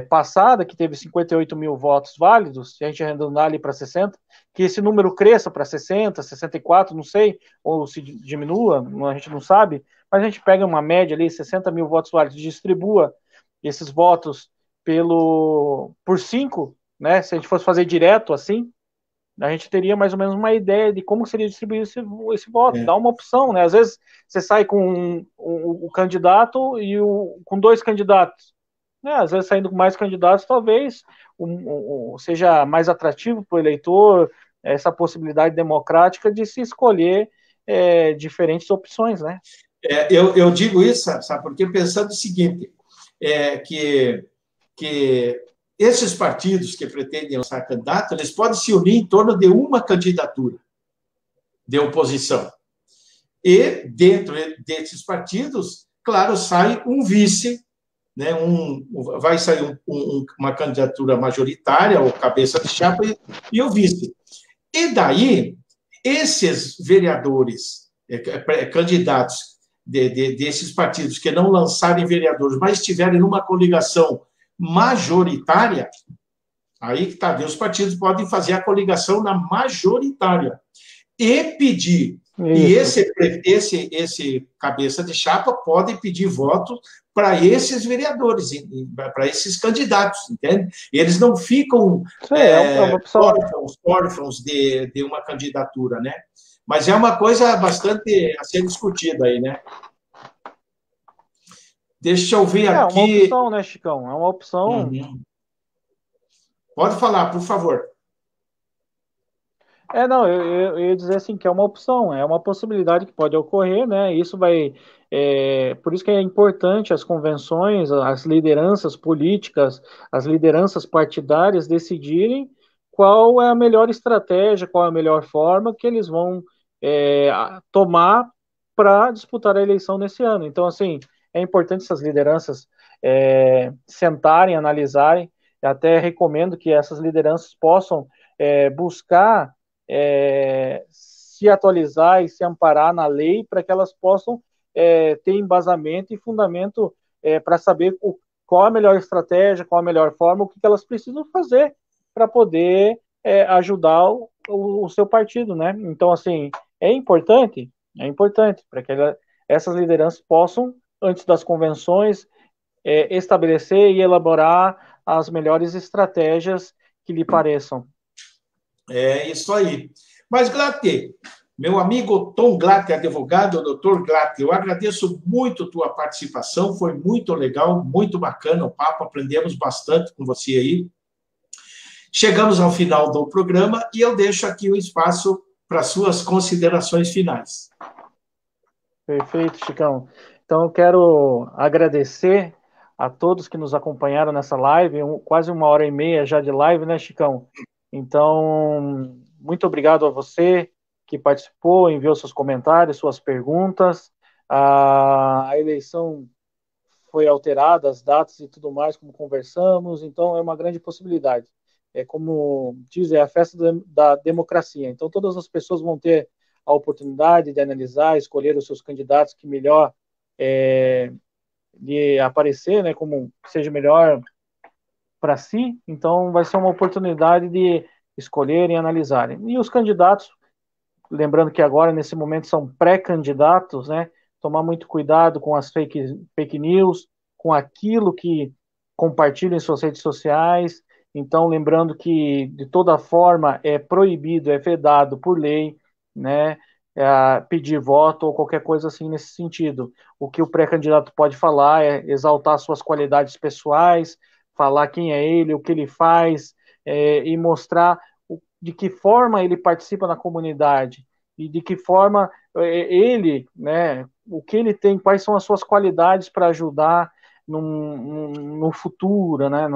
passada, que teve 58 mil votos válidos, se a gente arredondar ali para 60, que esse número cresça para 60, 64, não sei, ou se diminua, a gente não sabe, mas a gente pega uma média ali, 60 mil votos válidos, distribua esses votos por 5, né? Se a gente fosse fazer direto assim, a gente teria mais ou menos uma ideia de como seria distribuído esse voto, dá uma opção, né? Às vezes você sai com o candidato e com 2 candidatos, né? Às vezes saindo com mais candidatos, talvez seja mais atrativo para o eleitor essa possibilidade democrática de se escolher diferentes opções, né? Eu digo isso, sabe, porque pensando o seguinte, que esses partidos que pretendem lançar candidato, eles podem se unir em torno de uma candidatura de oposição. E, dentro desses partidos, claro, sai um vice, né, vai sair uma candidatura majoritária, ou cabeça de chapa, e o vice. E daí, esses vereadores, candidatos desses partidos que não lançarem vereadores, mas estiverem numa coligação majoritária, aí que está, os partidos podem fazer a coligação na majoritária e pedir. Isso. E esse cabeça de chapa pode pedir votos para esses vereadores, para esses candidatos, entende? Eles não ficam órfãos de uma candidatura, né? Mas é uma coisa bastante a ser discutida aí, né? Deixa eu ver aqui. É uma opção, né, Chicão? É uma opção. Uhum. Pode falar, por favor. Não, eu ia dizer assim que é uma opção, é uma possibilidade que pode ocorrer, né? Isso vai, por isso que é importante as convenções, as lideranças políticas, as lideranças partidárias decidirem qual é a melhor estratégia, qual é a melhor forma que eles vão tomar para disputar a eleição nesse ano. Então, assim, é importante essas lideranças sentarem, analisarem. Eu até recomendo que essas lideranças possam buscar se atualizar e se amparar na lei para que elas possam ter embasamento e fundamento para saber qual a melhor estratégia, qual a melhor forma, o que elas precisam fazer para poder ajudar o seu partido, né? Então, assim, é importante para que essas lideranças possam, antes das convenções, estabelecer e elaborar as melhores estratégias que lhe pareçam. É isso aí. Mas, Glatt, meu amigo Tom Glatt, advogado, doutor Glatt, eu agradeço muito tua participação, foi muito legal, muito bacana o papo, aprendemos bastante com você aí. Chegamos ao final do programa e eu deixo aqui o espaço para suas considerações finais. Perfeito, Chicão. Então, eu quero agradecer a todos que nos acompanharam nessa live, quase 1h30 já de live, né, Chicão? Então, muito obrigado a você que participou, enviou seus comentários, suas perguntas. A eleição foi alterada, as datas e tudo mais, como conversamos, então é uma grande possibilidade. Como diz, é a festa da democracia. Então, todas as pessoas vão ter a oportunidade de analisar, escolher os seus candidatos que melhor lhe aparecer, né, como seja melhor para si. Então, vai ser uma oportunidade de escolherem e analisarem. E os candidatos, lembrando que agora, nesse momento, são pré-candidatos, né, tomar muito cuidado com as fake news, com aquilo que compartilham em suas redes sociais. Então, lembrando que, de toda forma, é proibido, é vedado por lei, né, pedir voto ou qualquer coisa assim nesse sentido. O que o pré-candidato pode falar é exaltar suas qualidades pessoais, falar quem é ele, o que ele faz, e mostrar de que forma ele participa na comunidade e de que forma ele, né, o que ele tem, quais são as suas qualidades para ajudar no futuro, né,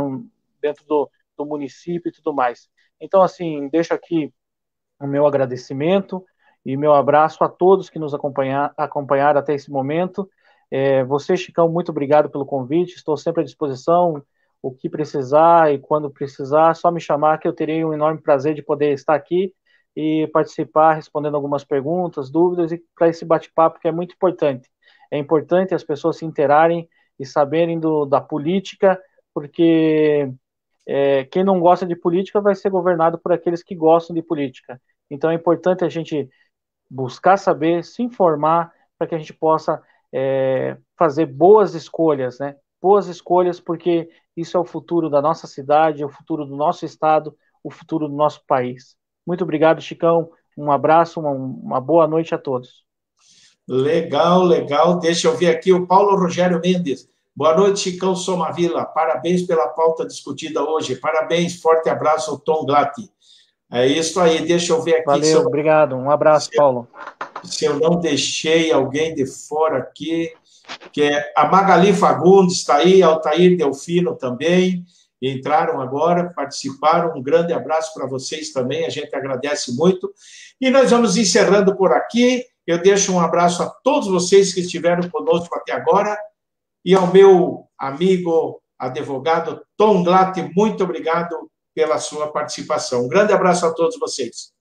dentro do município e tudo mais. Então, assim, deixo aqui o meu agradecimento e meu abraço a todos que nos acompanharam até esse momento. Você, Chicão, muito obrigado pelo convite, estou sempre à disposição, o que precisar e quando precisar, só me chamar que eu terei um enorme prazer de poder estar aqui e participar, respondendo algumas perguntas, dúvidas, e para esse bate-papo que é muito importante. É importante as pessoas se interarem e saberem da política, porque quem não gosta de política vai ser governado por aqueles que gostam de política. Então é importante a gente buscar saber, se informar, para que a gente possa fazer boas escolhas, né? Boas escolhas, porque isso é o futuro da nossa cidade, é o futuro do nosso estado, o futuro do nosso país. Muito obrigado, Chicão. Um abraço, uma boa noite a todos. Legal, legal. Deixa eu ver aqui o Paulo Rogério Mendes. Boa noite, Chicão Somavila. Parabéns pela pauta discutida hoje. Parabéns, forte abraço, Tom Glatti. É isso aí, deixa eu ver aqui. Valeu, obrigado. Um abraço, Paulo. Se eu não deixei alguém de fora aqui, que é a Magali Fagundes está aí, Altair Delfino também, entraram agora, participaram. Um grande abraço para vocês também, a gente agradece muito. E nós vamos encerrando por aqui. Eu deixo um abraço a todos vocês que estiveram conosco até agora e ao meu amigo advogado Tom Glatti, muito obrigado pela sua participação. Um grande abraço a todos vocês.